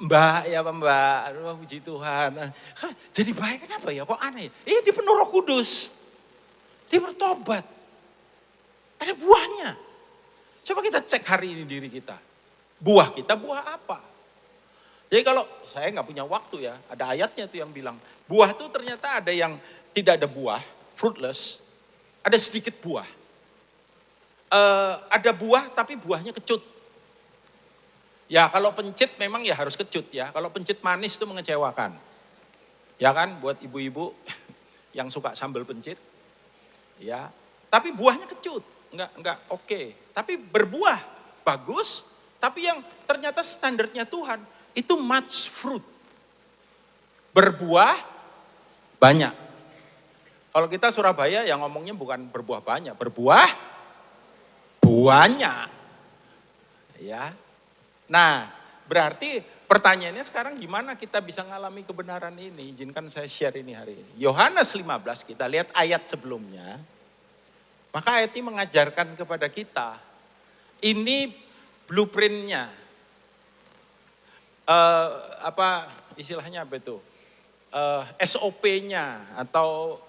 Mbak ya Mbak, aduh puji Tuhan. Jadi baik kenapa ya, kok aneh? Dia penuh Roh Kudus. Dia bertobat. Ada buahnya. Coba kita cek hari ini diri kita. Buah kita buah apa? Jadi kalau saya nggak punya waktu ya, ada ayatnya tuh yang bilang, buah tuh ternyata ada yang tidak ada buah, fruitless, ada sedikit buah. Ada buah tapi buahnya kecut. Ya kalau pencit memang ya harus kecut ya, kalau pencit manis itu mengecewakan. Ya kan buat ibu-ibu yang suka sambal pencit, ya. Tapi buahnya kecut, nggak oke. Tapi berbuah bagus, tapi yang ternyata standarnya Tuhan itu much fruit. Berbuah banyak. Kalau kita Surabaya yang ngomongnya bukan berbuah banyak, berbuah banyak. Ya. Nah, berarti pertanyaannya sekarang gimana kita bisa ngalami kebenaran ini? Izinkan saya share ini hari ini. Yohanes 15 kita lihat ayat sebelumnya. Maka ayat ini mengajarkan kepada kita, ini blueprintnya. Istilahnya apa itu? SOP-nya atau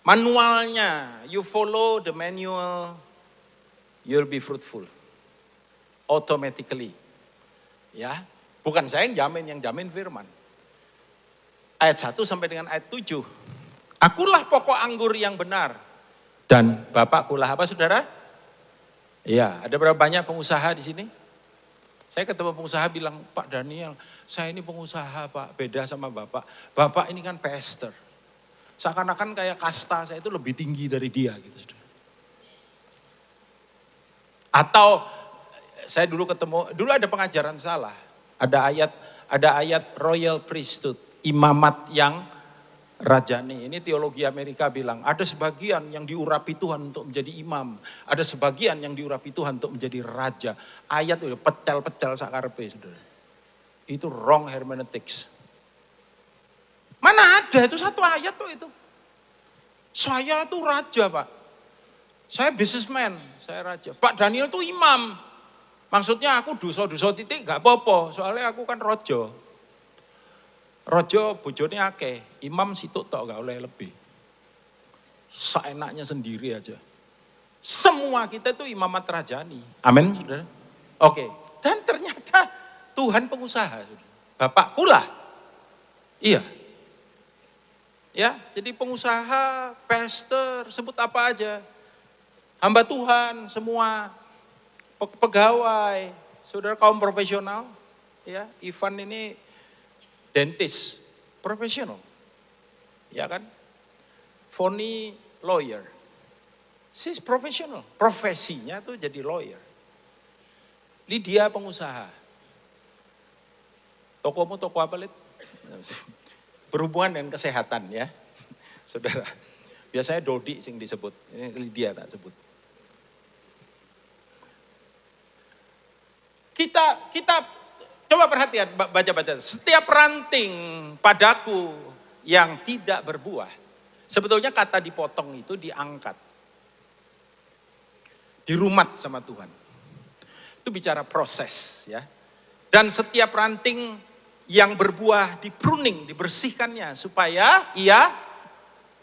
manualnya. You follow the manual, you'll be fruitful. Automatically. Ya, bukan saya yang jamin firman. Ayat 1 sampai dengan ayat 7. Akulah pokok anggur yang benar. Dan Bapakkulah apa saudara? Iya, ada berapa banyak pengusaha di sini? Saya ketemu pengusaha bilang, Pak Daniel, saya ini pengusaha Pak, beda sama Bapak. Bapak ini kan pastor. Seakan-akan kayak kasta saya itu lebih tinggi dari dia gitu saudara. Atau saya dulu ada pengajaran salah. Ada ayat royal priesthood, imamat yang rajani. Ini teologi Amerika bilang, ada sebagian yang diurapi Tuhan untuk menjadi imam. Ada sebagian yang diurapi Tuhan untuk menjadi raja. Ayat itu pecel-pecel sakarepe, saudara. Itu wrong hermeneutics. Mana ada, itu satu ayat tuh itu. Saya tuh raja Pak. Saya businessman, saya raja. Pak Daniel tuh imam. Maksudnya aku dosa-dosa titik gak apa-apa, soalnya aku kan rojo. Rojo bojone akeh, imam situk tok gak oleh lebih. Seenaknya sendiri aja. Semua kita itu imamat rajani. Amin, saudara. Oke, dan ternyata Tuhan pengusaha, saudara. Bapakkulah. Iya. Ya, jadi pengusaha, pastor, sebut apa aja. Hamba Tuhan, semua pegawai, saudara kaum profesional, ya, Ivan ini dentist, profesional, ya kan? Foni lawyer, she's professional, profesinya tuh jadi lawyer. Lydia pengusaha, tokomu toko apa Lid? Berhubungan dengan kesehatan ya, saudara. Biasanya Dodi sing disebut, ini Lydia tak sebut. Kita coba perhatian, baca-baca. Setiap ranting padaku yang tidak berbuah, sebetulnya kata dipotong itu diangkat. Dirumat sama Tuhan. Itu bicara proses ya. Dan setiap ranting yang berbuah di-pruning, dibersihkannya supaya ia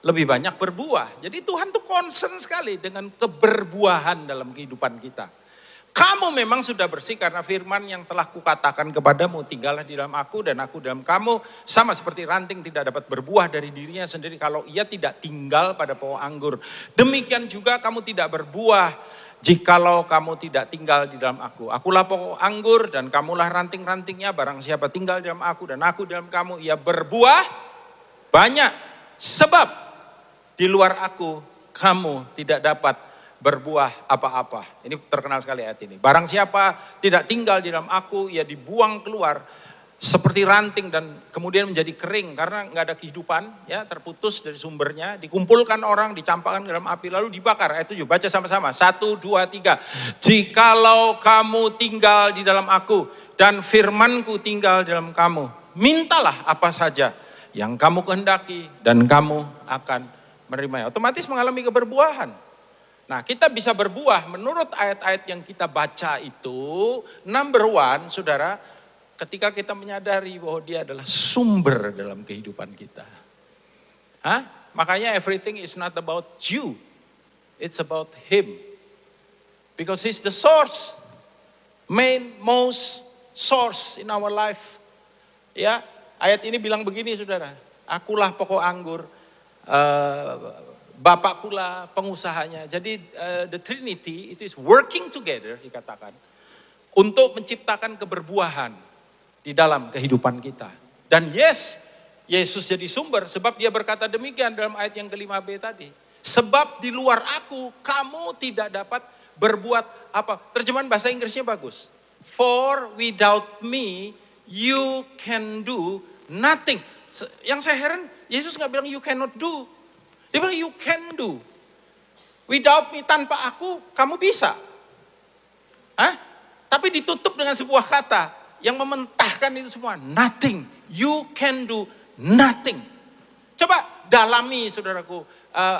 lebih banyak berbuah. Jadi Tuhan tuh concern sekali dengan keberbuahan dalam kehidupan kita. Kamu memang sudah bersih karena firman yang telah kukatakan kepadamu, tinggallah di dalam aku dan aku dalam kamu. Sama seperti ranting tidak dapat berbuah dari dirinya sendiri kalau ia tidak tinggal pada pohon anggur. Demikian juga kamu tidak berbuah jikalau kamu tidak tinggal di dalam aku. Akulah pokok anggur dan kamulah ranting-rantingnya. Barang siapa tinggal di dalam aku dan aku dalam kamu, ia berbuah banyak. Sebab di luar aku kamu tidak dapat berbuah apa-apa. Ini terkenal sekali ayat ini. Barang siapa tidak tinggal di dalam aku, ia dibuang keluar seperti ranting dan kemudian menjadi kering karena nggak ada kehidupan, ya, terputus dari sumbernya, dikumpulkan orang, dicampakkan ke dalam api lalu dibakar. Ayat 7, baca sama-sama. 1, 2, 3. Jikalau kamu tinggal di dalam aku dan firmanku tinggal di dalam kamu, mintalah apa saja yang kamu kehendaki dan kamu akan menerimanya. Otomatis mengalami keberbuahan. Nah, kita bisa berbuah menurut ayat-ayat yang kita baca itu. Number one, saudara, ketika kita menyadari bahwa dia adalah sumber dalam kehidupan kita. Makanya everything is not about you. It's about him. Because he's the source. Most source in our life. Ya, ayat ini bilang begini, saudara. Akulah pokok anggur, Bapakkulah pengusahanya. Jadi the Trinity, it is working together, dikatakan, untuk menciptakan keberbuahan di dalam kehidupan kita. Dan yes, Yesus jadi sumber sebab dia berkata demikian dalam ayat yang ke-5b tadi. Sebab di luar aku kamu tidak dapat berbuat apa. Terjemahan bahasa Inggrisnya bagus. For without me you can do nothing. Yang saya heran, Yesus gak bilang you cannot do. Dia bilang you can do. Without me, tanpa aku kamu bisa. Tapi ditutup dengan sebuah kata yang mementahkan itu semua. Nothing. You can do nothing. Coba dalami, saudaraku,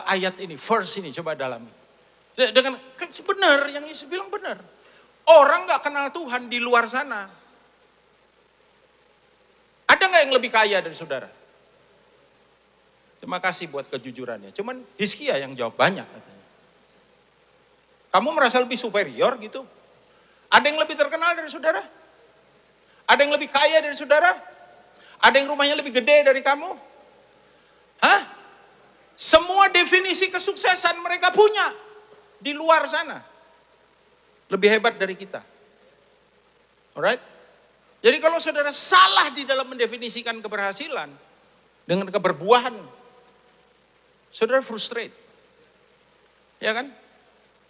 ayat ini, verse ini, coba dalami. Dengan benar, yang Yesus bilang benar. Orang gak kenal Tuhan di luar sana. Ada gak yang lebih kaya dari saudara? Terima kasih buat kejujurannya. Cuman Hizkia yang jawab banyak katanya. Kamu merasa lebih superior gitu? Ada yang lebih terkenal dari saudara? Ada yang lebih kaya dari saudara? Ada yang rumahnya lebih gede dari kamu? Semua definisi kesuksesan mereka punya di luar sana. Lebih hebat dari kita. Alright? Jadi kalau saudara salah di dalam mendefinisikan keberhasilan dengan keberbuahan, saudara frustrate. Ya kan?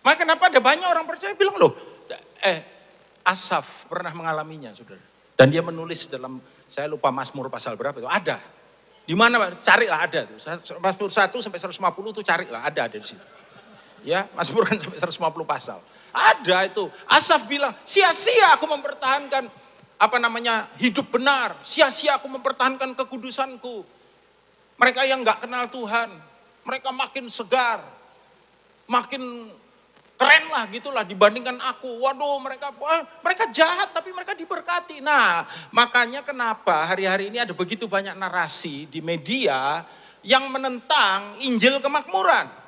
Maka kenapa ada banyak orang percaya bilang loh, Asaf pernah mengalaminya, saudara. Dan dia menulis dalam, saya lupa Mazmur pasal berapa itu, ada. Di mana Pak? Carilah, ada tuh. Mazmur 1 sampai 150 tuh carilah, ada di situ. Ya, Mazmur kan sampai 150 pasal. Ada itu. Asaf bilang, sia-sia aku mempertahankan hidup benar. Sia-sia aku mempertahankan kekudusanku. Mereka yang gak kenal Tuhan, mereka makin segar, makin keren lah gitulah dibandingkan aku. Waduh, mereka jahat tapi mereka diberkati. Nah, makanya kenapa hari-hari ini ada begitu banyak narasi di media yang menentang Injil kemakmuran.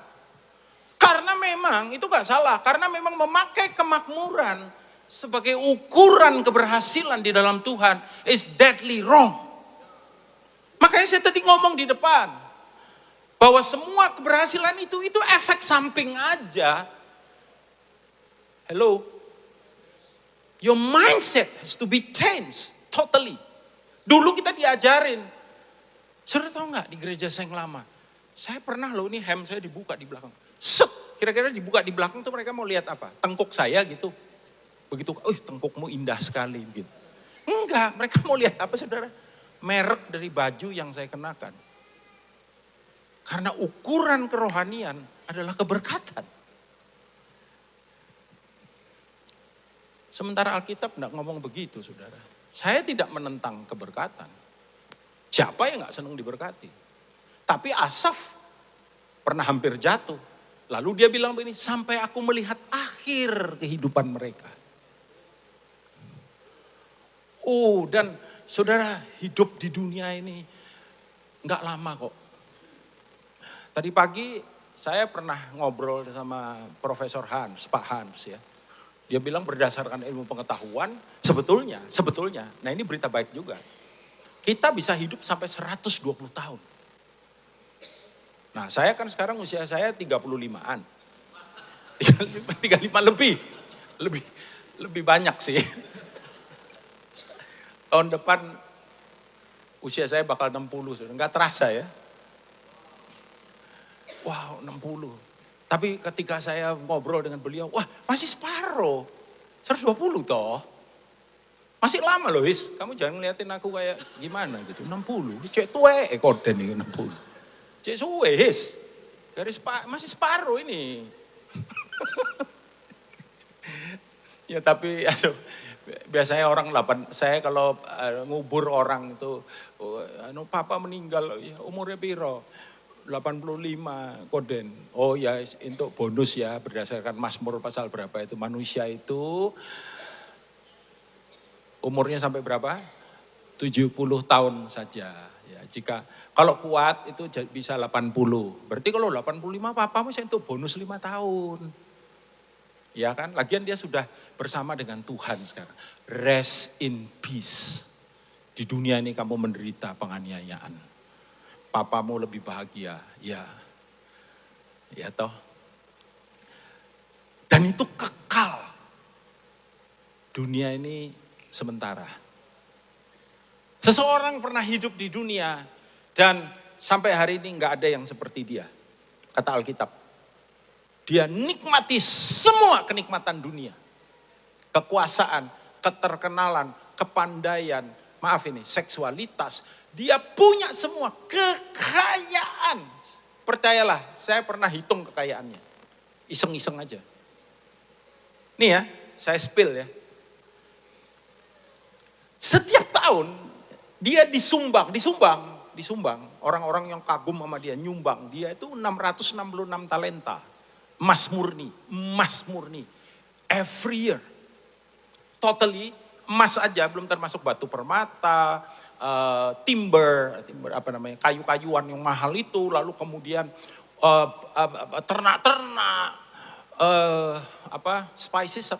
Karena memang itu gak salah, karena memang memakai kemakmuran sebagai ukuran keberhasilan di dalam Tuhan is deadly wrong. Makanya saya tadi ngomong di depan, bahwa semua keberhasilan itu efek samping aja. Hello? Your mindset has to be changed totally. Dulu kita diajarin. Saudara tahu gak di gereja saya yang lama? Saya pernah loh, ini hem saya dibuka di belakang. Set, kira-kira dibuka di belakang tuh mereka mau lihat apa? Tengkuk saya gitu. Begitu, tengkukmu indah sekali gitu. Enggak, mereka mau lihat apa saudara? Merek dari baju yang saya kenakan. Karena ukuran kerohanian adalah keberkatan. Sementara Alkitab tidak ngomong begitu, saudara. Saya tidak menentang keberkatan. Siapa yang gak senang diberkati? Tapi Asaf pernah hampir jatuh. Lalu dia bilang begini, sampai aku melihat akhir kehidupan mereka. Dan saudara, hidup di dunia ini gak lama kok. Tadi pagi saya pernah ngobrol sama Profesor Hans, Pak Hans ya. Dia bilang berdasarkan ilmu pengetahuan, sebetulnya, nah ini berita baik juga. Kita bisa hidup sampai 120 tahun. Nah saya kan sekarang usia saya 35-an. 35 lebih banyak sih. Tahun depan usia saya bakal 60, enggak terasa ya. Wow 60. Tapi ketika saya ngobrol dengan beliau, wah masih separuh, 120 toh. Masih lama loh, Wis. Kamu jangan ngeliatin aku kayak gimana gitu. 60. Cek tuwe korden ini 60. Cek suwe, Wis. Masih separuh ini. Ya tapi aduh, biasanya orang saya kalau ngubur orang itu, papa meninggal, ya, umurnya piro? 85 koden. Oh ya, untuk bonus ya, berdasarkan Mazmur pasal berapa itu, manusia itu umurnya sampai berapa? 70 tahun saja. Ya, kalau kuat itu bisa 80. Berarti kalau 85 papamu saya untuk bonus 5 tahun. Ya kan? Lagian dia sudah bersama dengan Tuhan sekarang. Rest in peace. Di dunia ini kamu menderita penganiayaan. Papamu lebih bahagia. Ya. Ya toh. Dan itu kekal. Dunia ini sementara. Seseorang pernah hidup di dunia dan sampai hari ini nggak ada yang seperti dia. Kata Alkitab. Dia nikmati semua kenikmatan dunia. Kekuasaan, keterkenalan, kepandaian, seksualitas. Dia punya semua kekayaan. Percayalah, saya pernah hitung kekayaannya. Iseng-iseng aja. Nih ya, saya spill ya. Setiap tahun dia disumbang. Orang-orang yang kagum sama dia nyumbang. Dia itu 666 talenta. Emas murni. Every year. Totally emas aja, belum termasuk batu permata, timber kayu-kayuan yang mahal itu. Lalu kemudian ternak-ternak, spices,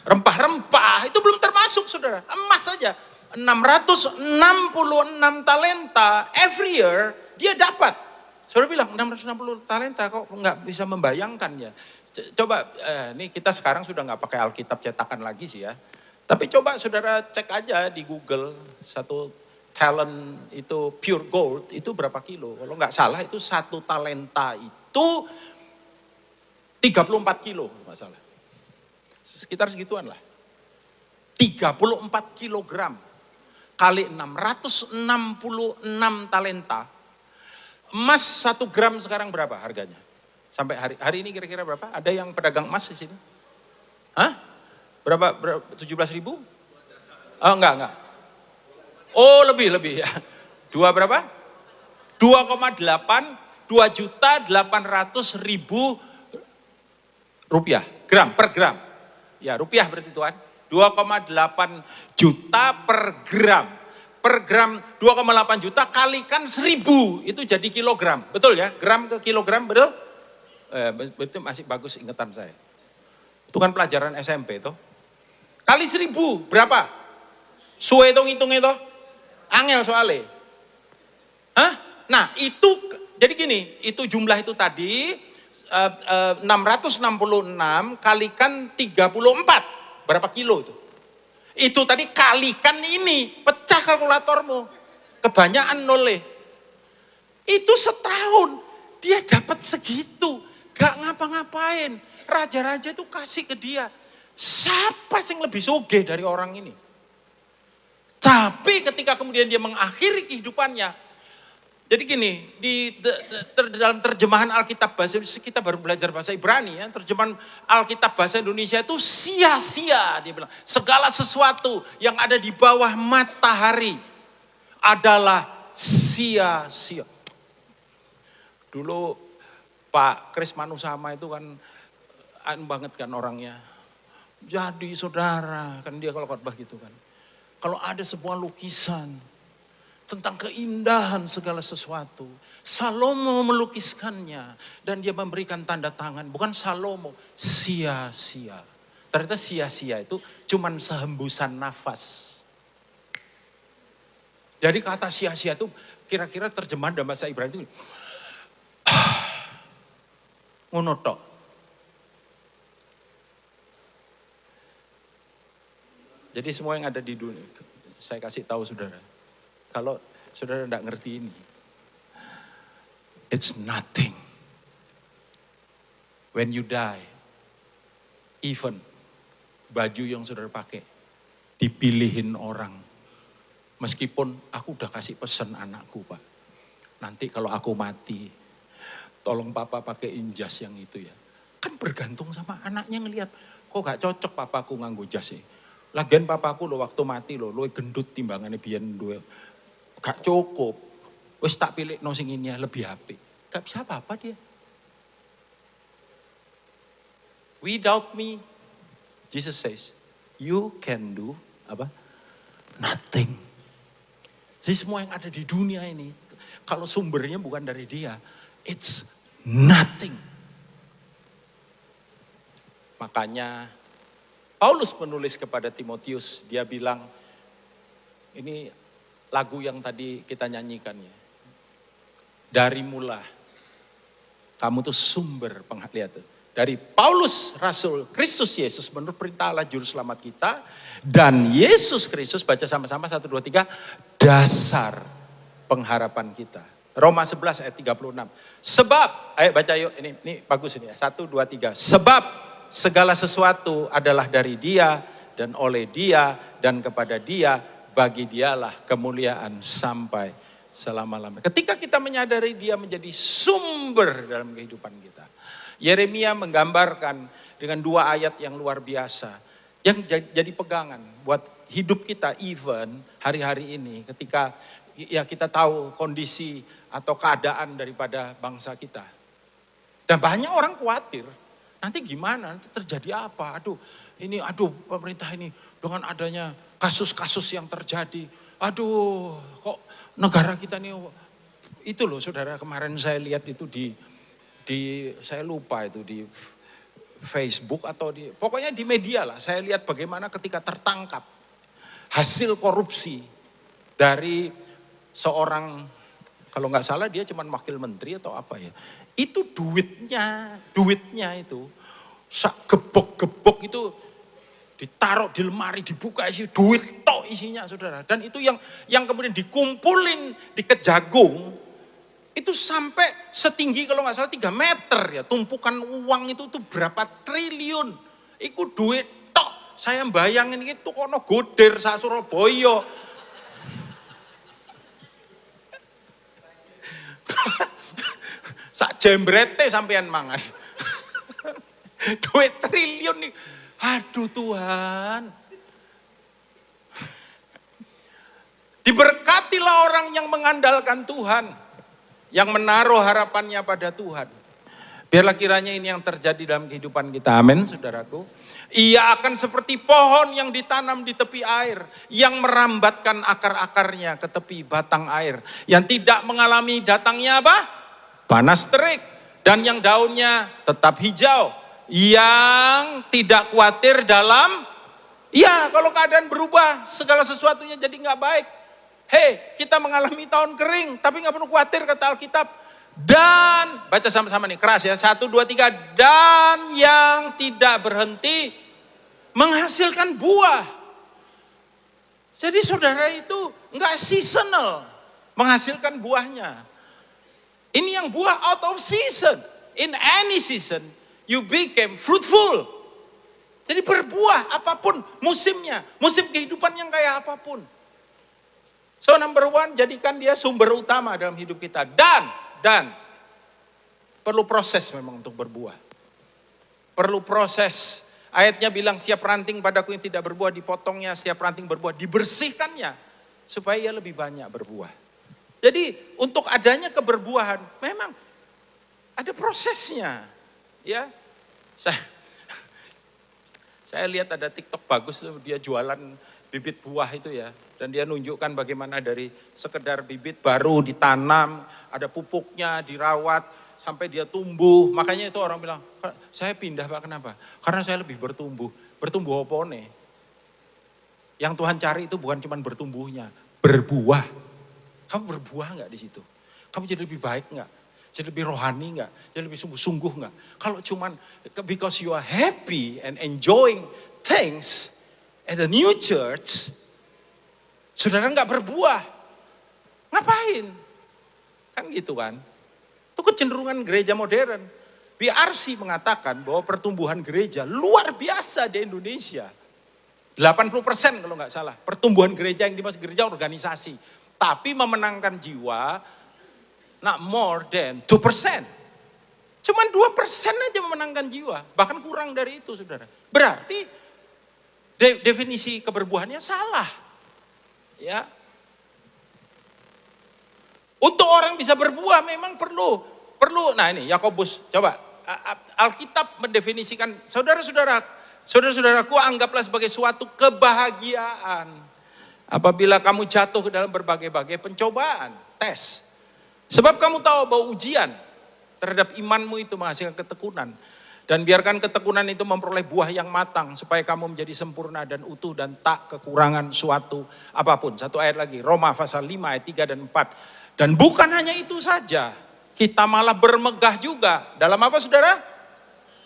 rempah-rempah, itu belum termasuk saudara. Emas saja, 666 talenta every year dia dapat. Saudara bilang 660 talenta kok nggak bisa membayangkannya. Coba, ini kita sekarang sudah nggak pakai Alkitab cetakan lagi sih ya. Tapi coba saudara cek aja di Google, satu talent itu pure gold itu berapa kilo. Kalau nggak salah itu satu talenta itu 34 kilo, nggak salah. Sekitar segituan lah. 34 kilogram kali 666 talenta. Emas 1 gram sekarang berapa harganya? Sampai hari ini kira-kira berapa? Ada yang pedagang emas di sini? Hah? Berapa 17.000? Oh enggak. Oh lebih ya. 2 berapa? 2,800.000 rupiah. Gram per gram. Ya rupiah berarti Tuhan. 2,8 juta per gram. Per gram 2,8 juta kalikan 1.000 itu jadi kilogram. Betul ya? Gram ke kilogram betul? Itu masih bagus ingatan saya. Itu kan pelajaran SMP toh. Kali 1.000 berapa? Suwe itu ngitung itu. Angel soalnya. Hah? Nah itu jadi gini, itu jumlah itu tadi 666 kalikan 34. Berapa kilo itu? Itu tadi kalikan ini, pecah kalkulatormu. Kebanyakan nolnya. Itu setahun dia dapat segitu. Gak ngapa-ngapain. Raja-raja itu kasih ke dia. Siapa sih yang lebih sugih dari orang ini? Tapi ketika kemudian dia mengakhiri kehidupannya. Jadi gini, dalam terjemahan Alkitab bahasa, kita baru belajar bahasa Ibrani ya. Terjemahan Alkitab bahasa Indonesia itu sia-sia. Dia bilang, segala sesuatu yang ada di bawah matahari adalah sia-sia. Dulu Pak Kris Manusama itu kan banget kan orangnya. Jadi saudara, kan dia kalau khotbah gitu kan. Kalau ada sebuah lukisan tentang keindahan segala sesuatu. Salomo melukiskannya dan dia memberikan tanda tangan. Bukan Salomo, sia-sia. Ternyata sia-sia itu cuman sehembusan nafas. Jadi kata sia-sia itu kira-kira terjemahan dalam bahasa Ibrani itu ngono tok. Jadi semua yang ada di dunia, saya kasih tahu saudara. Kalau saudara tidak ngerti ini, it's nothing. When you die, even baju yang saudara pakai dipilihin orang. Meskipun aku udah kasih pesan anakku, Pak. Nanti kalau aku mati, tolong papa pakai jas yang itu ya. Kan bergantung sama anaknya ngelihat, kok gak cocok papaku nganggo jas ya. Lagian papaku lo waktu mati lo gendut timbangannya biyen duwe. Gak cukup. Wis tak pilih no sing ini ya lebih apik. Gak bisa apa-apa dia. Without me, Jesus says, you can do apa? Nothing. Jadi semua yang ada di dunia ini, kalau sumbernya bukan dari dia, it's nothing. Makanya Paulus menulis kepada Timotius, dia bilang, ini lagu yang tadi kita nyanyikan ya. Dari mula, kamu tuh sumber penghasilan. Dari Paulus, Rasul Kristus Yesus menurut perintah Allah Juru Selamat kita. Dan Yesus Kristus, baca sama-sama 1, 2, 3. Dasar pengharapan kita. Roma 11 ayat 36. Sebab, ayo baca yuk, ini bagus ini ya. 1, 2, 3. Sebab segala sesuatu adalah dari Dia dan oleh Dia dan kepada Dia, bagi Dialah kemuliaan sampai selama-lamanya. Ketika kita menyadari Dia menjadi sumber dalam kehidupan kita. Yeremia menggambarkan dengan 2 ayat yang luar biasa. Yang jadi pegangan buat hidup kita even hari-hari ini. Ketika ya kita tahu kondisi atau keadaan daripada bangsa kita. Dan banyak orang khawatir. Nanti gimana? Nanti terjadi apa? Aduh pemerintah ini dengan adanya kasus-kasus yang terjadi. Aduh kok negara kita ini. Itu loh saudara, kemarin saya lihat itu saya lupa itu di Facebook atau pokoknya di media lah. Saya lihat bagaimana ketika tertangkap hasil korupsi dari seorang, kalau nggak salah dia cuma wakil menteri atau apa ya. Itu duitnya itu gebok-gebok itu ditaruh di lemari, dibuka isi duit tok isinya saudara. Dan itu yang kemudian dikumpulin di Kejagung. Itu sampai setinggi kalau nggak salah 3 meter ya. Tumpukan uang itu tuh berapa triliun. Itu duit tok. Saya bayangin itu kono goder sa Surabaya. Sak jembrete sampean mangan. Duit triliun nih. Aduh Tuhan. Diberkatilah orang yang mengandalkan Tuhan. Yang menaruh harapannya pada Tuhan. Biarlah kiranya ini yang terjadi dalam kehidupan kita. Amin saudaraku. Ia akan seperti pohon yang ditanam di tepi air. Yang merambatkan akar-akarnya ke tepi batang air. Yang tidak mengalami datangnya apa? Panas terik. Dan yang daunnya tetap hijau. Yang tidak khawatir dalam. Ya kalau keadaan berubah. Segala sesuatunya jadi gak baik. Hei, kita mengalami tahun kering, tapi gak perlu khawatir kata Alkitab. Dan, baca sama-sama nih, keras ya. 1, 2, 3. Dan yang tidak berhenti menghasilkan buah. Jadi saudara itu gak seasonal menghasilkan buahnya. Ini yang buah out of season. In any season, you became fruitful. Jadi berbuah apapun musimnya. Musim kehidupan yang kayak apapun. So number 1, jadikan dia sumber utama dalam hidup kita. Dan perlu proses memang untuk berbuah. Perlu proses. Ayatnya bilang siap ranting padaku yang tidak berbuah dipotongnya, siap ranting berbuah dibersihkannya. Supaya ia lebih banyak berbuah. Jadi untuk adanya keberbuahan memang ada prosesnya. Ya, saya lihat ada TikTok bagus, dia jualan bibit buah itu ya. Dan dia nunjukkan bagaimana dari sekedar bibit baru ditanam, ada pupuknya, dirawat, sampai dia tumbuh. Makanya itu orang bilang, saya pindah Pak, kenapa? Karena saya lebih bertumbuh. Bertumbuh opone. Yang Tuhan cari itu bukan cuma bertumbuhnya, berbuah. Kamu berbuah gak di situ? Kamu jadi lebih baik gak? Jadi lebih rohani gak? Jadi lebih sungguh-sungguh gak? Kalau cuman because you are happy and enjoying things at the new church, saudara gak berbuah. Ngapain? Kan gitu kan. Itu kecenderungan gereja modern. BRC mengatakan bahwa pertumbuhan gereja luar biasa di Indonesia. 80% kalau nggak salah. Pertumbuhan gereja yang dimaksud gereja organisasi. Tapi memenangkan jiwa, not more than 2%. Cuman 2% aja memenangkan jiwa. Bahkan kurang dari itu, saudara. Berarti definisi keberbuahannya salah. Ya. Untuk orang bisa berbuah memang perlu. Nah ini Yakobus, coba. Alkitab mendefinisikan, saudara-saudaraku anggaplah sebagai suatu kebahagiaan. Apabila kamu jatuh ke dalam berbagai-bagai pencobaan, tes. Sebab kamu tahu bahwa ujian terhadap imanmu itu menghasilkan ketekunan. Dan biarkan ketekunan itu memperoleh buah yang matang supaya kamu menjadi sempurna dan utuh dan tak kekurangan suatu apapun. Satu ayat lagi, Roma pasal 5 ayat 3 dan 4. Dan bukan hanya itu saja, kita malah bermegah juga. Dalam apa saudara?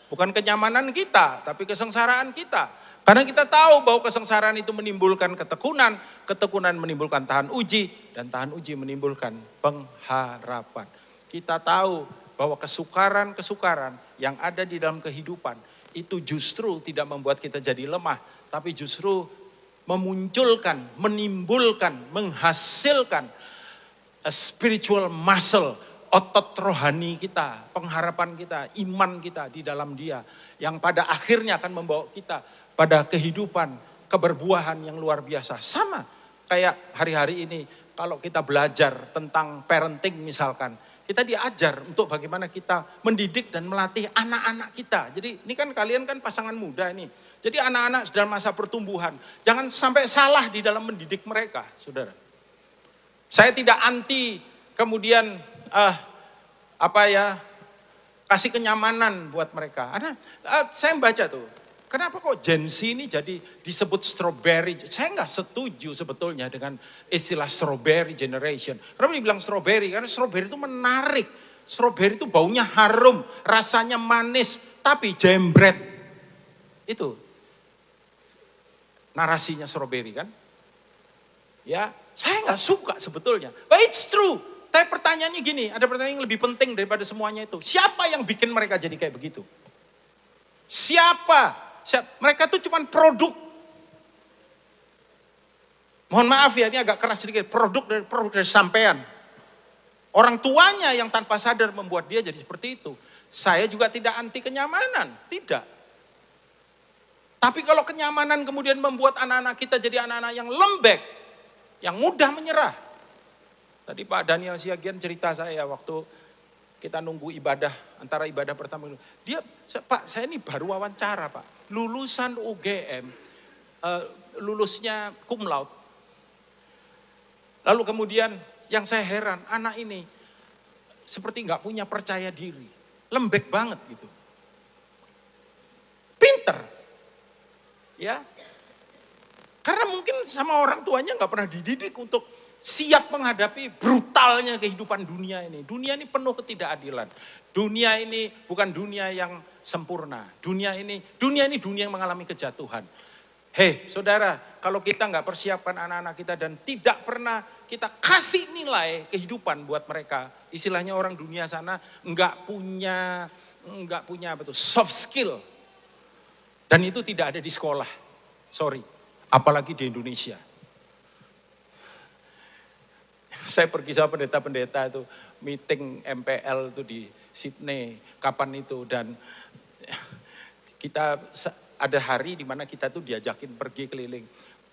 Bukan kenyamanan kita, tapi kesengsaraan kita. Karena kita tahu bahwa kesengsaraan itu menimbulkan ketekunan, ketekunan menimbulkan tahan uji, dan tahan uji menimbulkan pengharapan. Kita tahu bahwa kesukaran-kesukaran yang ada di dalam kehidupan itu justru tidak membuat kita jadi lemah, tapi justru memunculkan, menimbulkan, menghasilkan a spiritual muscle, otot rohani kita, pengharapan kita, iman kita di dalam Dia, yang pada akhirnya akan membawa kita pada kehidupan, keberbuahan yang luar biasa. Sama kayak hari-hari ini kalau kita belajar tentang parenting misalkan, kita diajar untuk bagaimana kita mendidik dan melatih anak-anak kita. Jadi ini kan kalian kan pasangan muda ini. Jadi anak-anak dalam masa pertumbuhan, jangan sampai salah di dalam mendidik mereka, saudara. Saya tidak anti kemudian kasih kenyamanan buat mereka. Karena saya baca tuh, kenapa kok Gen Z ini jadi disebut strawberry? Saya nggak setuju sebetulnya dengan istilah strawberry generation. Kenapa dibilang strawberry? Karena strawberry itu menarik. Strawberry itu baunya harum, rasanya manis, tapi jembret. Itu narasinya strawberry kan? Ya, saya nggak suka sebetulnya. But it's true. Tapi pertanyaannya gini, ada pertanyaan yang lebih penting daripada semuanya itu. Siapa yang bikin mereka jadi kayak begitu? Siapa? Mereka tuh cuman produk. Mohon maaf ya, ini agak keras sedikit. Produk dari sampean. Orang tuanya yang tanpa sadar membuat dia jadi seperti itu. Saya juga tidak anti kenyamanan, tidak. Tapi kalau kenyamanan kemudian membuat anak-anak kita jadi anak-anak yang lembek, yang mudah menyerah. Tadi Pak Daniel Siagian cerita saya waktu kita nunggu ibadah, antara ibadah pertama. Dia, Pak saya ini baru wawancara Pak. Lulusan UGM, lulusnya cum laude. Lalu kemudian yang saya heran, anak ini seperti nggak punya percaya diri. Lembek banget gitu. Pinter. Ya. Karena mungkin sama orang tuanya nggak pernah dididik untuk siap menghadapi brutalnya kehidupan dunia ini. Dunia ini penuh ketidakadilan. Dunia ini bukan dunia yang sempurna. Dunia ini dunia yang mengalami kejatuhan. Hei saudara, kalau kita nggak persiapkan anak-anak kita dan tidak pernah kita kasih nilai kehidupan buat mereka. Istilahnya orang dunia sana nggak punya soft skill. Dan itu tidak ada di sekolah. Sorry, apalagi di Indonesia. Saya pergi sama pendeta-pendeta itu meeting MPL itu di Sydney kapan itu, dan kita ada hari di mana kita tuh diajakin pergi keliling.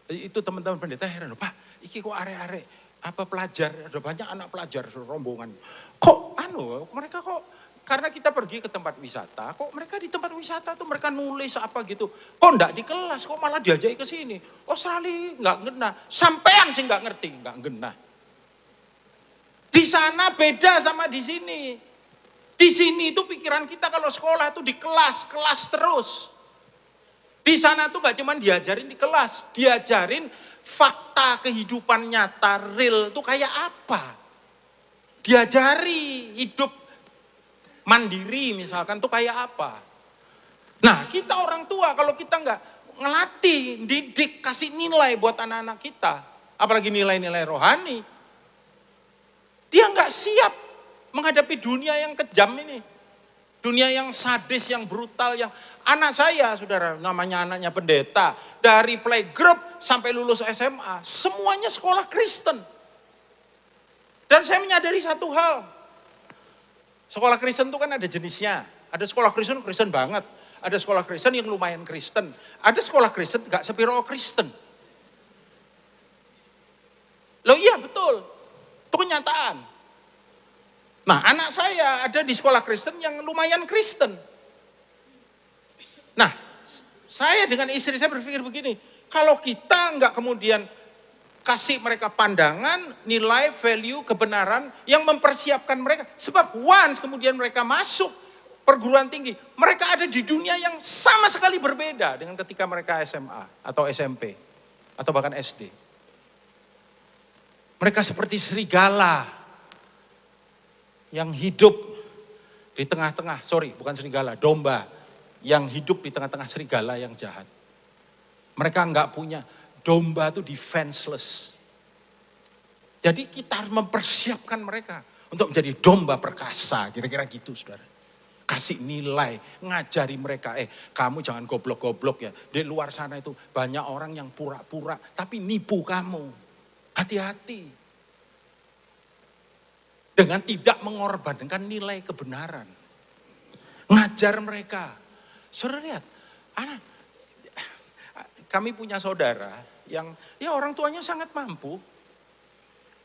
Itu teman-teman pendeta heran, Pak, iki kok arek-arek apa pelajar, ada banyak anak pelajar rombongan. Kok mereka kok karena kita pergi ke tempat wisata, kok mereka di tempat wisata tuh mereka nulis apa gitu. Kok enggak di kelas, kok malah diajak ke sini. Australia enggak ngena, sampean sih enggak ngerti, enggak ngena. Di sana beda sama di sini. Di sini itu pikiran kita kalau sekolah itu di kelas terus. Di sana tuh gak cuma diajarin di kelas, diajarin fakta kehidupan nyata, real itu kayak apa. Diajari hidup mandiri misalkan tuh kayak apa. Nah kita orang tua kalau kita gak ngelatih, didik, kasih nilai buat anak-anak kita. Apalagi nilai-nilai rohani. Dia nggak siap menghadapi dunia yang kejam ini. Dunia yang sadis, yang brutal, yang anak saya, saudara, namanya anaknya pendeta, dari playgroup sampai lulus SMA, semuanya sekolah Kristen. Dan saya menyadari satu hal, sekolah Kristen itu kan ada jenisnya. Ada sekolah Kristen, Kristen banget. Ada sekolah Kristen yang lumayan Kristen. Ada sekolah Kristen gak sepiro Kristen. Loh iya betul, itu kenyataan. Nah, anak saya ada di sekolah Kristen yang lumayan Kristen. Nah, saya dengan istri saya berpikir begini, kalau kita nggak kemudian kasih mereka pandangan, nilai, value, kebenaran yang mempersiapkan mereka. Sebab once kemudian mereka masuk perguruan tinggi, mereka ada di dunia yang sama sekali berbeda dengan ketika mereka SMA atau SMP atau bahkan SD. Mereka seperti serigala yang hidup di tengah-tengah, bukan serigala, domba yang hidup di tengah-tengah serigala yang jahat. Mereka enggak punya, domba itu defenseless. Jadi kita harus mempersiapkan mereka untuk menjadi domba perkasa, kira-kira gitu saudara. Kasih nilai, ngajari mereka, kamu jangan goblok-goblok ya. Di luar sana itu banyak orang yang pura-pura, tapi nipu kamu. Hati-hati. Dengan tidak mengorbankan nilai kebenaran. Ngajar mereka. Saudara lihat, kami punya saudara yang ya orang tuanya sangat mampu.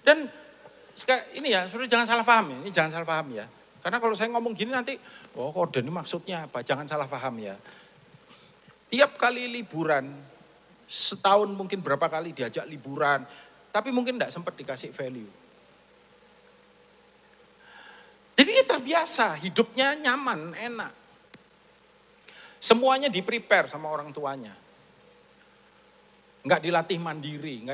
Dan ini ya, saudara jangan salah paham ya, ini jangan salah paham ya. Karena kalau saya ngomong gini nanti, kode ini maksudnya apa, jangan salah paham ya. Tiap kali liburan, setahun mungkin berapa kali diajak liburan, tapi mungkin enggak sempat dikasih value. Jadi dia terbiasa, hidupnya nyaman, enak. Semuanya di-prepare sama orang tuanya. Enggak dilatih mandiri,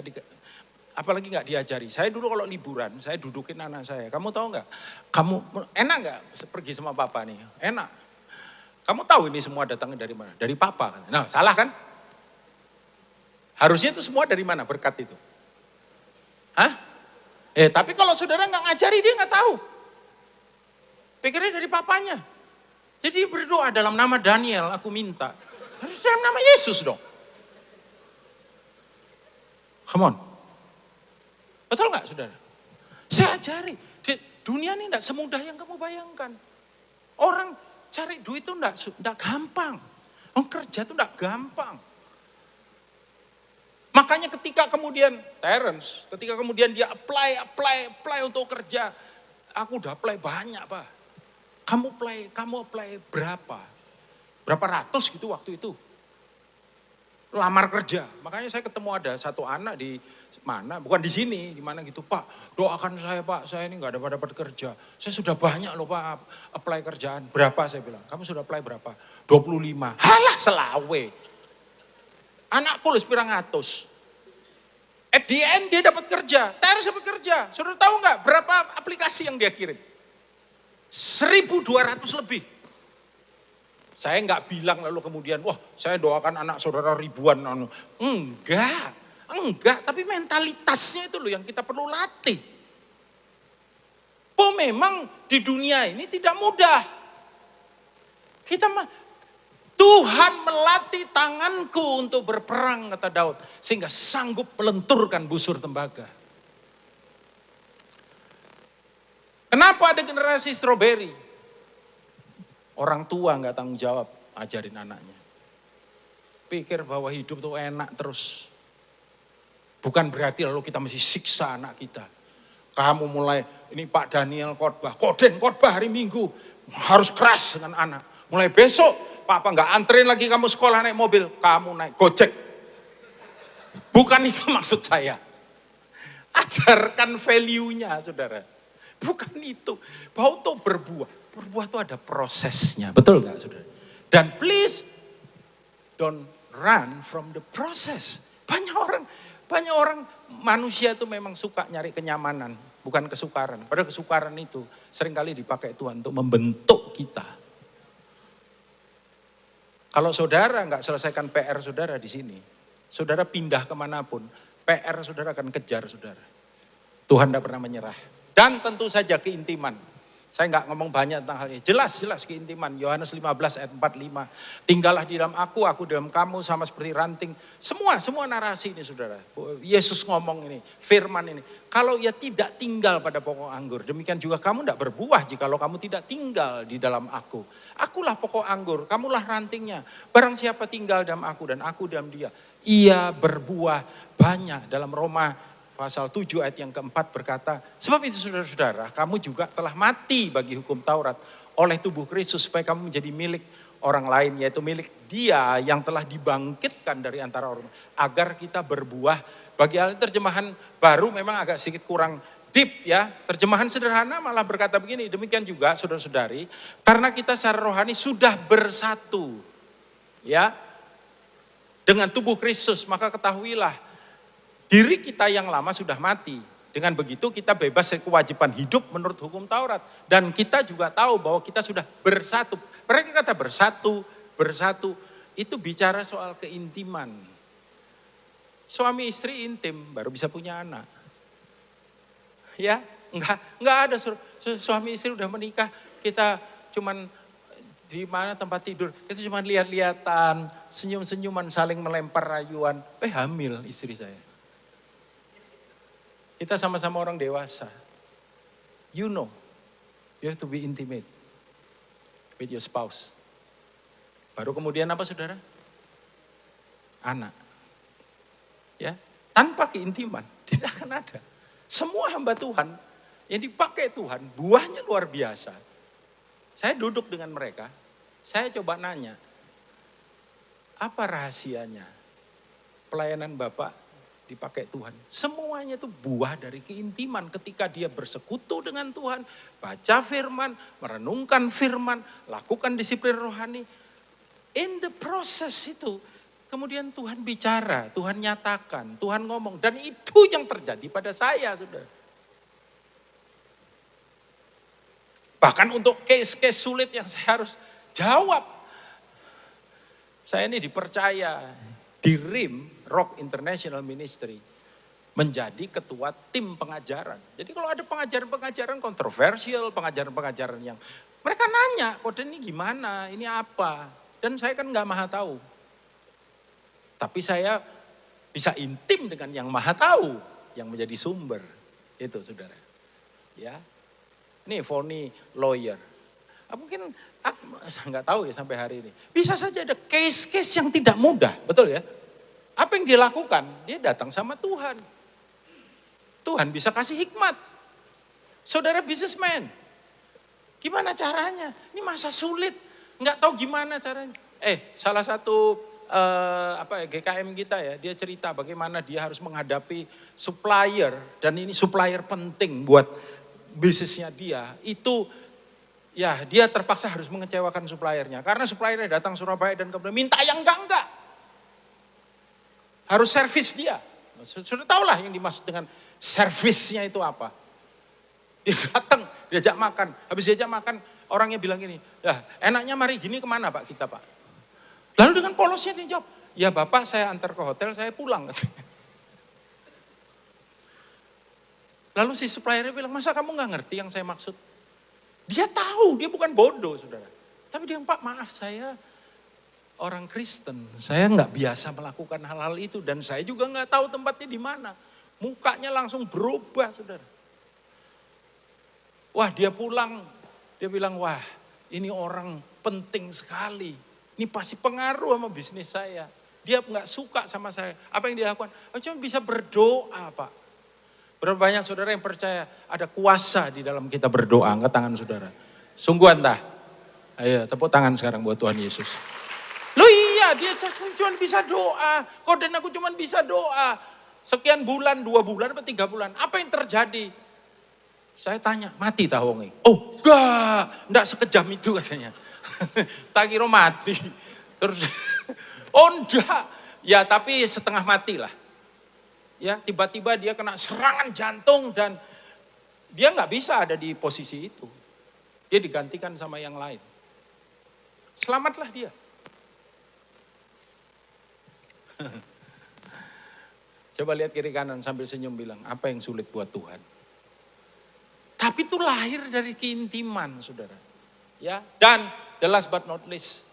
apalagi enggak diajari. Saya dulu kalau liburan, saya dudukin anak saya. Kamu tahu enggak? Kamu enak enggak pergi sama papa nih? Enak. Kamu tahu ini semua datangnya dari mana? Dari papa. Nah, salah kan? Harusnya itu semua dari mana berkat itu? Hah? Tapi kalau saudara enggak ngajari, dia enggak tahu. Pikirnya dari papanya. Jadi berdoa dalam nama Daniel aku minta. Dalam nama Yesus dong. Come on. Betul gak saudara? Saya ajari. Dunia ini tidak semudah yang kamu bayangkan. Orang cari duit itu tidak gampang. Orang kerja itu tidak gampang. Makanya ketika kemudian Terence, ketika kemudian dia apply untuk kerja. Aku udah apply banyak Pak. Kamu apply berapa? Berapa ratus gitu waktu itu. Lamar kerja. Makanya saya ketemu ada satu anak di mana, bukan di sini, di mana gitu. Pak, doakan saya Pak, saya ini gak dapat kerja. Saya sudah banyak loh Pak apply kerjaan. Berapa saya bilang, kamu sudah apply berapa? 25. Halah selawe. Anakku lu pirang atus. At the end dia dapat kerja, Terus dapat kerja. Sudah tahu gak berapa aplikasi yang dia kirim? 1.200 lebih. Saya nggak bilang lalu kemudian, wah saya doakan anak saudara ribuan. Enggak, tapi mentalitasnya itu loh yang kita perlu latih. Memang di dunia ini tidak mudah. Tuhan melatih tanganku untuk berperang, kata Daud. Sehingga sanggup melenturkan busur tembaga. Kenapa ada generasi stroberi? Orang tua nggak tanggung jawab ajarin anaknya. Pikir bahwa hidup tuh enak terus. Bukan berarti lalu kita mesti siksa anak kita. Kamu mulai, ini Pak Daniel khotbah, khotbah hari Minggu. Harus keras dengan anak. Mulai besok, Papa nggak anterin lagi kamu sekolah naik mobil. Kamu naik Gojek. Bukan itu maksud saya. Ajarkan value-nya saudara. Bukan itu. Bahwa untuk berbuah itu ada prosesnya. Betul gak saudara? Dan please, don't run from the process. Banyak orang manusia itu memang suka nyari kenyamanan. Bukan kesukaran. Padahal kesukaran itu seringkali dipakai Tuhan untuk membentuk kita. Kalau saudara gak selesaikan PR saudara di sini. Saudara pindah kemanapun. PR saudara akan kejar saudara. Tuhan tidak pernah menyerah. Dan tentu saja keintiman. Saya nggak ngomong banyak tentang hal ini. Jelas keintiman. Yohanes 15 ayat 45. Tinggallah di dalam aku dalam kamu sama seperti ranting. Semua narasi ini saudara. Yesus ngomong ini, firman ini. Kalau ia tidak tinggal pada pokok anggur, demikian juga kamu tidak berbuah jikalau kamu tidak tinggal di dalam aku. Akulah pokok anggur, kamulah rantingnya. Barang siapa tinggal dalam aku dan aku dalam dia, ia berbuah banyak. Dalam Roma pasal 7 ayat yang keempat berkata, sebab itu saudara-saudara, kamu juga telah mati bagi hukum Taurat oleh tubuh Kristus supaya kamu menjadi milik orang lain, yaitu milik Dia yang telah dibangkitkan dari antara orang, agar kita berbuah. Bagi hal terjemahan baru memang agak sedikit kurang deep ya. Terjemahan sederhana malah berkata begini, demikian juga saudara-saudari, karena kita secara rohani sudah bersatu ya dengan tubuh Kristus, maka ketahuilah diri kita yang lama sudah mati. Dengan begitu kita bebas dari kewajiban hidup menurut hukum Taurat. Dan kita juga tahu bahwa kita sudah bersatu. Mereka kata bersatu itu bicara soal keintiman. Suami istri intim baru bisa punya anak. Ya, enggak ada suami istri udah menikah, kita cuman di mana tempat tidur, kita cuman lihat-lihatan, senyum-senyuman, saling melempar rayuan. Hamil istri saya. Kita sama-sama orang dewasa. You have to be intimate with your spouse. Baru kemudian apa saudara? Anak. Ya, tanpa keintiman tidak akan ada. Semua hamba Tuhan yang dipakai Tuhan, buahnya luar biasa. Saya duduk dengan mereka, saya coba nanya, apa rahasianya pelayanan Bapak dipakai Tuhan? Semuanya itu buah dari keintiman ketika dia bersekutu dengan Tuhan, baca firman, merenungkan firman, lakukan disiplin rohani. In the process itu, kemudian Tuhan bicara, Tuhan nyatakan, Tuhan ngomong. Dan itu yang terjadi pada saya, saudara. Bahkan untuk case-case sulit yang saya harus jawab. Saya ini dipercaya di RIM, Rock International Ministry, menjadi ketua tim pengajaran. Jadi kalau ada pengajaran-pengajaran kontroversial, pengajaran-pengajaran yang mereka nanya, kode ini gimana, ini apa. Dan saya kan gak maha tahu. Tapi saya bisa intim dengan yang maha tahu, yang menjadi sumber. Itu saudara. Ya, ini phony lawyer. Mungkin saya nggak tahu ya sampai hari ini. Bisa saja ada case-case yang tidak mudah, betul ya? Apa yang dia lakukan? Dia datang sama Tuhan. Tuhan bisa kasih hikmat. Saudara businessman, gimana caranya? Ini masa sulit, nggak tahu gimana caranya. Salah satu GKM kita ya, dia cerita bagaimana dia harus menghadapi supplier, dan ini supplier penting buat bisnisnya dia. Itu ya dia terpaksa harus mengecewakan suppliernya, karena suppliernya datang Surabaya dan kemudian minta yang enggak. Harus servis dia. Sudah tahulah yang dimaksud dengan servisnya itu apa. Dia datang, diajak makan. Habis diajak makan, orangnya bilang gini, ya enaknya mari gini kemana Pak kita Pak? Lalu dengan polosnya dia jawab, ya Bapak saya antar ke hotel, saya pulang. Lalu si suppliernya bilang, masa kamu gak ngerti yang saya maksud? Dia tahu, dia bukan bodoh saudara. Tapi dia, Pak maaf saya orang Kristen, saya nggak biasa melakukan hal-hal itu dan saya juga nggak tahu tempatnya di mana. Mukanya langsung berubah, saudara. Wah, dia pulang, dia bilang, wah, ini orang penting sekali. Ini pasti pengaruh sama bisnis saya. Dia nggak suka sama saya. Apa yang dia lakukan? Cuma bisa berdoa, Pak. Berapa banyak saudara yang percaya ada kuasa di dalam kita berdoa? Angkat tangan saudara. Sungguhan dah. Ayo, tepuk tangan sekarang buat Tuhan Yesus. Loh iya, dia cuma bisa doa. Kau dan aku cuma bisa doa. Sekian bulan, 2 bulan, 3 bulan. Apa yang terjadi? Saya tanya, mati tak wonge? Oh enggak sekejam itu katanya. Tak kira mati. Terus, oh enggak. Ya tapi setengah mati lah. Ya tiba-tiba dia kena serangan jantung dan dia nggak bisa ada di posisi itu. Dia digantikan sama yang lain. Selamatlah dia. Coba lihat kiri kanan sambil senyum bilang, apa yang sulit buat Tuhan? Tapi itu lahir dari keintiman, saudara. Ya, dan the last but not least,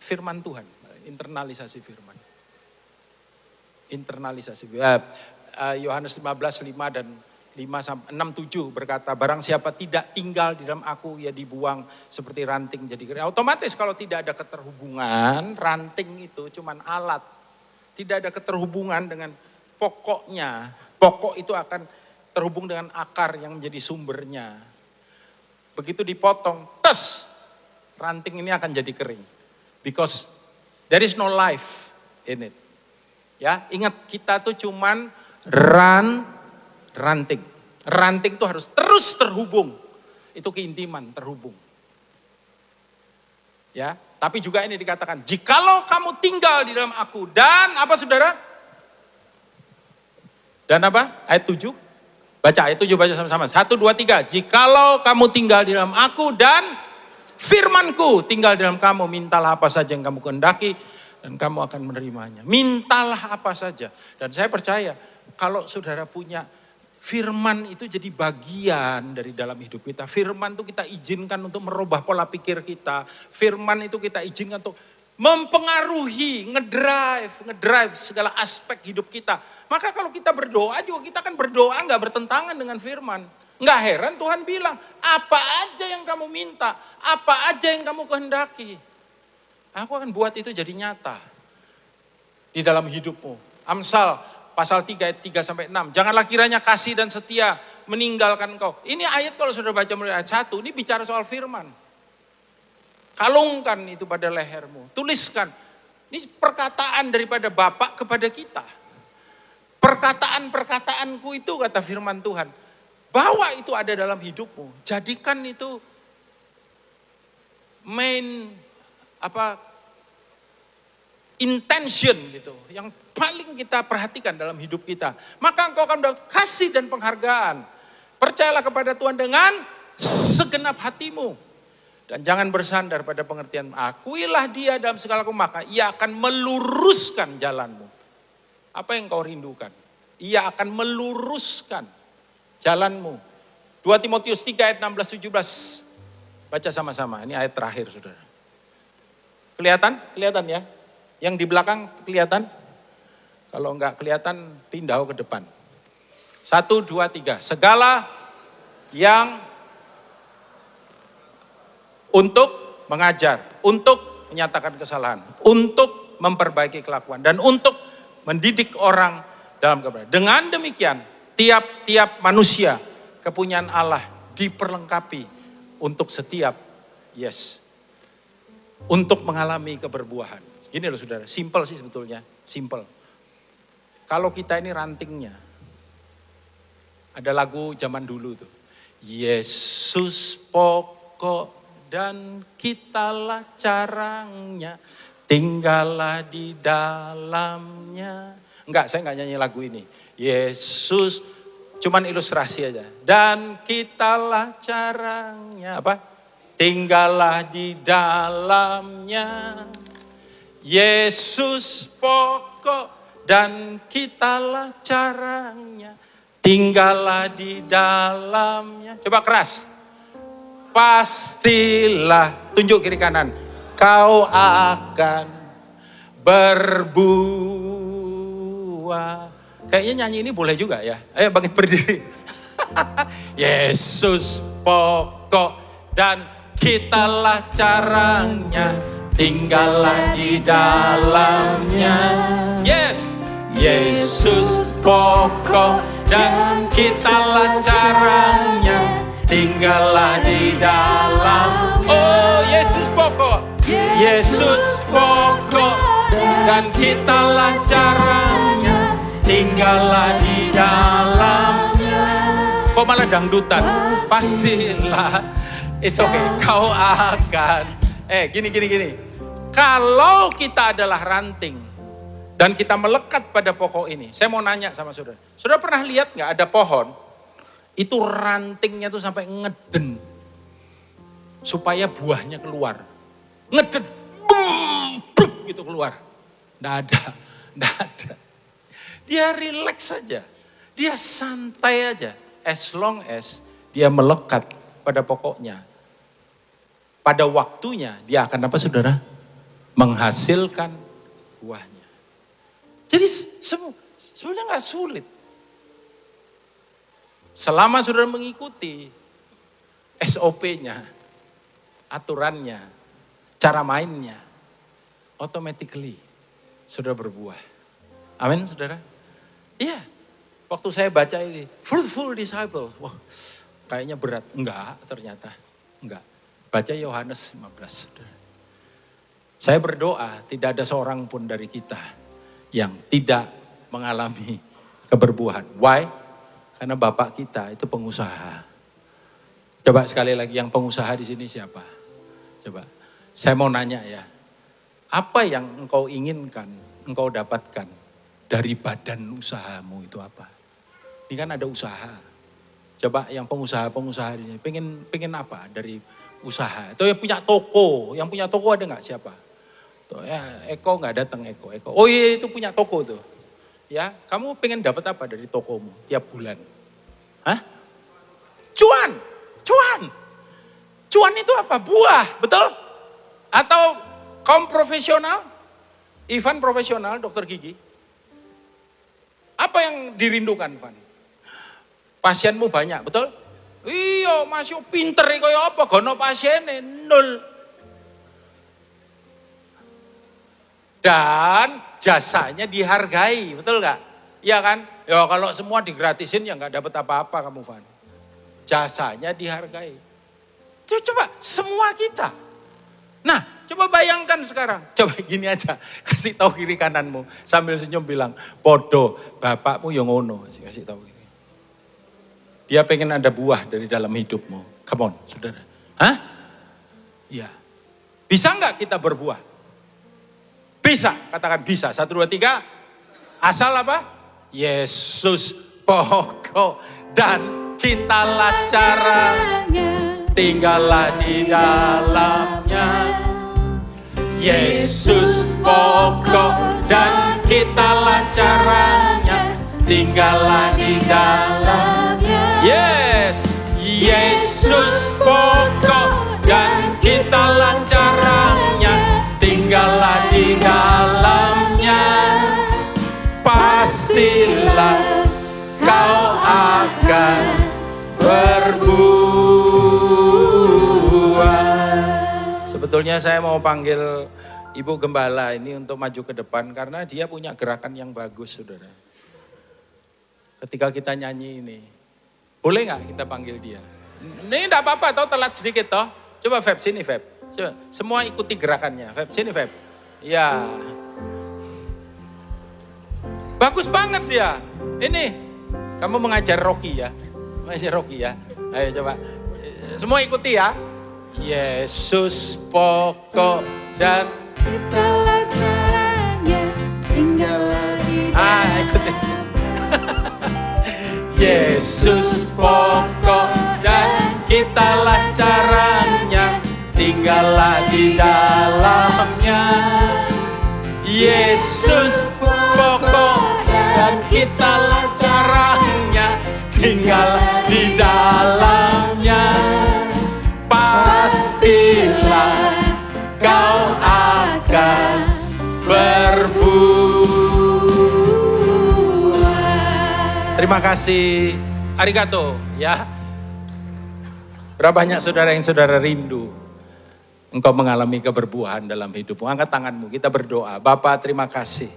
firman Tuhan, internalisasi firman. Internalisasi. Yohanes 15:5 dan 6:7 berkata, barang siapa tidak tinggal di dalam aku, ia dibuang seperti ranting jadi kering. Otomatis kalau tidak ada keterhubungan, ranting itu cuman alat. Tidak ada keterhubungan dengan pokoknya. Pokok itu akan terhubung dengan akar yang menjadi sumbernya. Begitu dipotong, ranting ini akan jadi kering. Because there is no life in it. Ya, ingat kita tuh cuman ranting. Ranting itu harus terus terhubung. Itu keintiman, terhubung. Ya, tapi juga ini dikatakan, jikalau kamu tinggal di dalam aku dan apa saudara? Dan apa? Ayat 7. Baca ayat 7, baca sama-sama. 1, 2, 3. Jikalau kamu tinggal di dalam aku dan firmanku tinggal di dalam kamu, mintalah apa saja yang kamu kehendaki dan kamu akan menerimanya. Mintalah apa saja. Dan saya percaya kalau saudara punya firman itu jadi bagian dari dalam hidup kita. Firman itu kita izinkan untuk merubah pola pikir kita. Firman itu kita izinkan untuk mempengaruhi, ngedrive segala aspek hidup kita. Maka kalau kita berdoa juga kita akan berdoa gak bertentangan dengan firman. Gak heran Tuhan bilang, apa aja yang kamu minta, apa aja yang kamu kehendaki, aku akan buat itu jadi nyata di dalam hidupmu. Amsal pasal 3 ayat 3-6. Janganlah kiranya kasih dan setia meninggalkan engkau. Ini ayat kalau sudah baca mulai ayat 1, ini bicara soal firman. Kalungkan itu pada lehermu, tuliskan. Ini perkataan daripada Bapa kepada kita. Perkataan-perkataanku itu kata firman Tuhan. Bawa itu ada dalam hidupmu. Jadikan itu main intention gitu. Yang paling kita perhatikan dalam hidup kita. Maka engkau akan mendapat kasih dan penghargaan. Percayalah kepada Tuhan dengan segenap hatimu. Dan jangan bersandar pada pengertian. Akuilah dia dalam segala maka ia akan meluruskan jalanmu. Apa yang kau rindukan? Ia akan meluruskan jalanmu. 2 Timotius 3 ayat 16-17. Baca sama-sama. Ini ayat terakhir saudara. Kelihatan? Kelihatan ya? Yang di belakang kelihatan? Kalau enggak kelihatan pindah ke depan. 1, 2, 3. Segala yang untuk mengajar, untuk menyatakan kesalahan, untuk memperbaiki kelakuan, dan untuk mendidik orang dalam kebenaran. Dengan demikian, tiap-tiap manusia kepunyaan Allah diperlengkapi untuk setiap, untuk mengalami keberbuahan. Gini loh saudara, simple sih sebetulnya, simple. Kalau kita ini rantingnya, ada lagu zaman dulu tuh, Yesus pokok dan kitalah carangnya, tinggallah di dalamnya. Enggak, saya enggak nyanyi lagu ini. Yesus, cuman ilustrasi aja. Dan kitalah carangnya, apa? Tinggallah di dalamnya. Yesus pokok dan kitalah carangnya, tinggallah di dalamnya. Coba keras. Pastilah, tunjuk kiri kanan, kau akan berbuah. Kayaknya nyanyi ini boleh juga ya. Ayo bangkit berdiri. Yesus pokok dan kitalah carangnya, tinggallah di dalamnya. Yes, Yesus pokok dan kitalah carangnya, tinggallah di dalam. Oh Yesus pokok, Yesus pokok dan kitalah caranya, tinggallah di dalamnya. Kok malah dangdutan? Pastilah, it's okay, kau akan. Gini. Kalau kita adalah ranting dan kita melekat pada pokok ini, saya mau nanya sama saudara. Saudara pernah lihat nggak ada pohon? Itu rantingnya tuh sampai ngeden. Supaya buahnya keluar. Ngeden. Gitu keluar. Nggak ada. Dia relax saja. Dia santai aja. As long as dia melekat pada pokoknya, pada waktunya dia akan apa saudara? Menghasilkan buahnya. Jadi sebenarnya nggak sulit. Selama saudara mengikuti SOP-nya, aturannya, cara mainnya, automatically saudara berbuah. Amin saudara? Iya, waktu saya baca ini, fruitful disciples, wah kayaknya berat. Enggak, ternyata enggak. Baca Yohanes 15 saudara. Saya berdoa tidak ada seorang pun dari kita yang tidak mengalami keberbuahan. Why? Karena Bapak kita itu pengusaha. Coba sekali lagi, yang pengusaha di sini siapa? Coba, saya mau nanya ya. Apa yang engkau inginkan, engkau dapatkan dari badan usahamu itu apa? Ini kan ada usaha. Coba yang pengusaha-pengusaha ini, pengen apa dari usaha? Atau yang punya toko ada nggak siapa? Tuh, ya, Eko nggak datang Eko. Oh iya itu punya toko tuh. Ya, kamu pengen dapat apa dari tokomu tiap bulan? Hah? Cuan. Cuan itu apa? Buah, betul? Atau kaum profesional? Ivan profesional, dokter gigi. Apa yang dirindukan, Ivan? Pasienmu banyak, betul? Iya, masih pinter kaya apa? Gono pasiennya, nol. Dan jasanya dihargai, betul gak? Iya kan? Ya kalau semua digratisin ya gak dapat apa-apa kamu, Van. Jasanya dihargai. Coba semua kita. Nah, coba bayangkan sekarang. Coba gini aja, kasih tahu kiri kananmu sambil senyum bilang, podo bapakmu yang ngono, kasih tahu kiri. Dia pengen ada buah dari dalam hidupmu. Come on, saudara. Hah? Iya. Bisa nggak kita berbuah? Bisa, katakan bisa. 1, 2, 3. Asal apa? Yesus pokok dan kitalah caranya. Tinggallah di dalamnya. Yesus pokok dan kitalah caranya. Tinggallah di dalamnya. Yes, Yesus pokok dan kitalah caranya. Tinggallah di dalamnya. Pastilah kau akan berbuah. Sebetulnya saya mau panggil Ibu Gembala ini untuk maju ke depan karena dia punya gerakan yang bagus, saudara. Ketika kita nyanyi ini, boleh nggak kita panggil dia? Ini enggak apa-apa, toh telat sedikit toh. Coba Feb, sini Feb. Coba, semua ikuti gerakannya. Feb, sini Feb. Ya. Bagus banget dia. Ini, kamu mengajar Rocky ya. Mengajar Rocky ya. Ayo coba. Semua ikuti ya. Yesus pokok dan Kitalah caranya, tinggallah di ikuti. Yesus pokok dan kitalah caranya, tinggallah di dalamnya. Yesus pokok dan kitalah caranya, tinggallah di dalamnya. Pastilah kau akan berbuah. Terima kasih, arigato ya. Berapa banyak saudara yang saudara rindu engkau mengalami keberbuahan dalam hidupmu. Angkat tanganmu, kita berdoa. Bapa, terima kasih.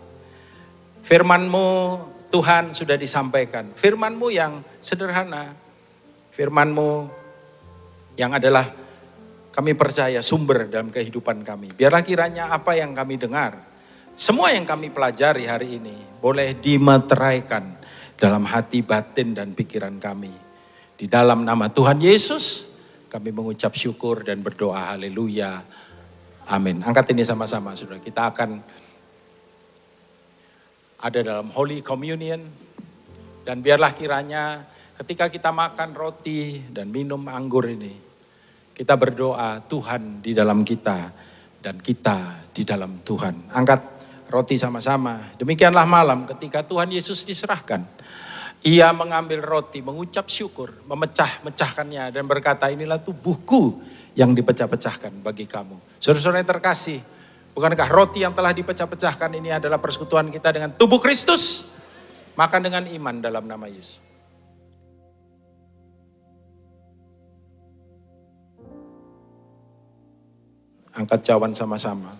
Firman-Mu Tuhan sudah disampaikan. Firman-Mu yang sederhana. Firman-Mu yang adalah kami percaya sumber dalam kehidupan kami. Biarlah kiranya apa yang kami dengar, semua yang kami pelajari hari ini boleh dimeteraikan dalam hati, batin, dan pikiran kami. Di dalam nama Tuhan Yesus, kami mengucap syukur dan berdoa. Haleluya. Amin. Angkat ini sama-sama, saudara. Kita akan ada dalam Holy Communion. Dan biarlah kiranya ketika kita makan roti dan minum anggur ini, kita berdoa Tuhan di dalam kita dan kita di dalam Tuhan. Angkat roti sama-sama. Demikianlah malam ketika Tuhan Yesus diserahkan Ia mengambil roti, mengucap syukur, memecah-mecahkannya dan berkata, inilah tubuhku yang dipecah-pecahkan bagi kamu. Saudara-saudara yang terkasih, bukankah roti yang telah dipecah-pecahkan ini adalah persekutuan kita dengan tubuh Kristus? Makan dengan iman dalam nama Yesus. Angkat cawan sama-sama.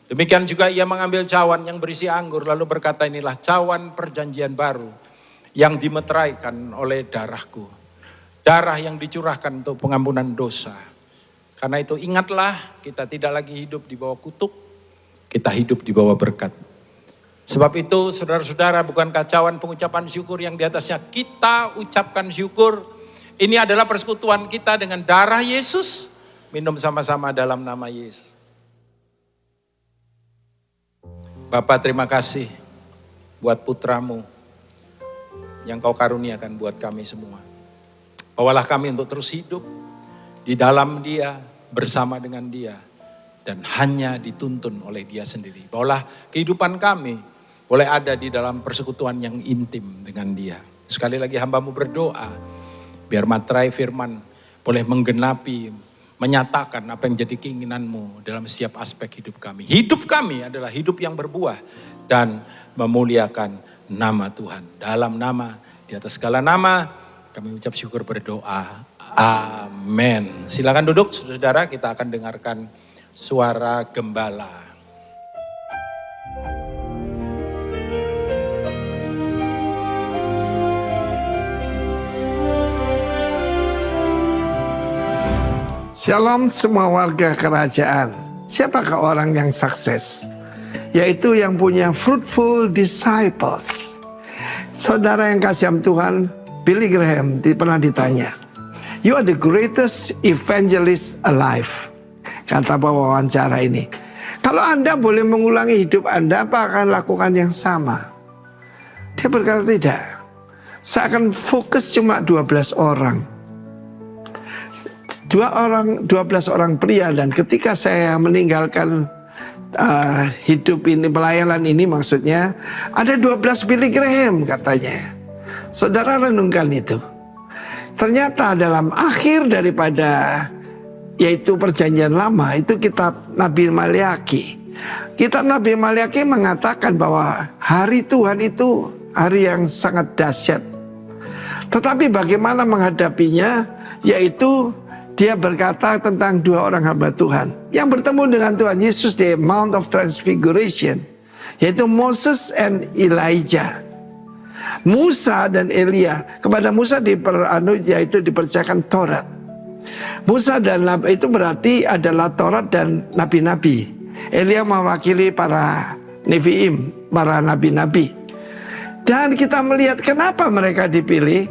Demikian juga ia mengambil cawan yang berisi anggur lalu berkata, inilah cawan perjanjian baru yang dimeteraikan oleh darahku. Darah yang dicurahkan untuk pengampunan dosa. Karena itu ingatlah, kita tidak lagi hidup di bawah kutuk, kita hidup di bawah berkat. Sebab itu saudara-saudara, bukankah cawan pengucapan syukur yang di atasnya kita ucapkan syukur. Ini adalah persekutuan kita dengan darah Yesus. Minum sama-sama dalam nama Yesus. Bapa, terima kasih buat putramu yang kau karuniakan buat kami semua. Bawalah kami untuk terus hidup di dalam dia, bersama dengan dia, dan hanya dituntun oleh dia sendiri. Bawalah kehidupan kami boleh ada di dalam persekutuan yang intim dengan dia. Sekali lagi hambamu berdoa, biar materai firman boleh menggenapi, menyatakan apa yang jadi keinginanmu dalam setiap aspek hidup kami. Hidup kami adalah hidup yang berbuah dan memuliakan nama Tuhan. Dalam nama, di atas segala nama, kami ucap syukur berdoa. Amin. Silakan duduk saudara, kita akan dengarkan suara gembala. Shalom semua warga kerajaan. Siapakah orang yang sukses? Yaitu yang punya fruitful disciples. Saudara yang kasih Tuhan, Billy Graham pernah ditanya, you are the greatest evangelist alive. Kata wawancara ini. Kalau Anda boleh mengulangi hidup Anda, apa akan lakukan yang sama? Dia berkata tidak. Saya akan fokus cuma 12 orang. 12 orang pria, dan ketika saya meninggalkan hidup ini, pelayanan ini maksudnya, ada 12 Billy Graham katanya. Saudara renungkan itu. Ternyata dalam akhir daripada yaitu perjanjian lama itu kitab Nabi Maliaki. Kitab Nabi Maliaki mengatakan bahwa hari Tuhan itu hari yang sangat dahsyat. Tetapi bagaimana menghadapinya, yaitu dia berkata tentang 2 orang hamba Tuhan yang bertemu dengan Tuhan Yesus di Mount of Transfiguration, yaitu Moses and Elijah. Musa dan Elia. Kepada Musa yaitu dipercayakan Taurat. Musa dan Nabi itu berarti adalah Taurat dan nabi-nabi. Elia mewakili para Neviim, para nabi-nabi. Dan kita melihat kenapa mereka dipilih.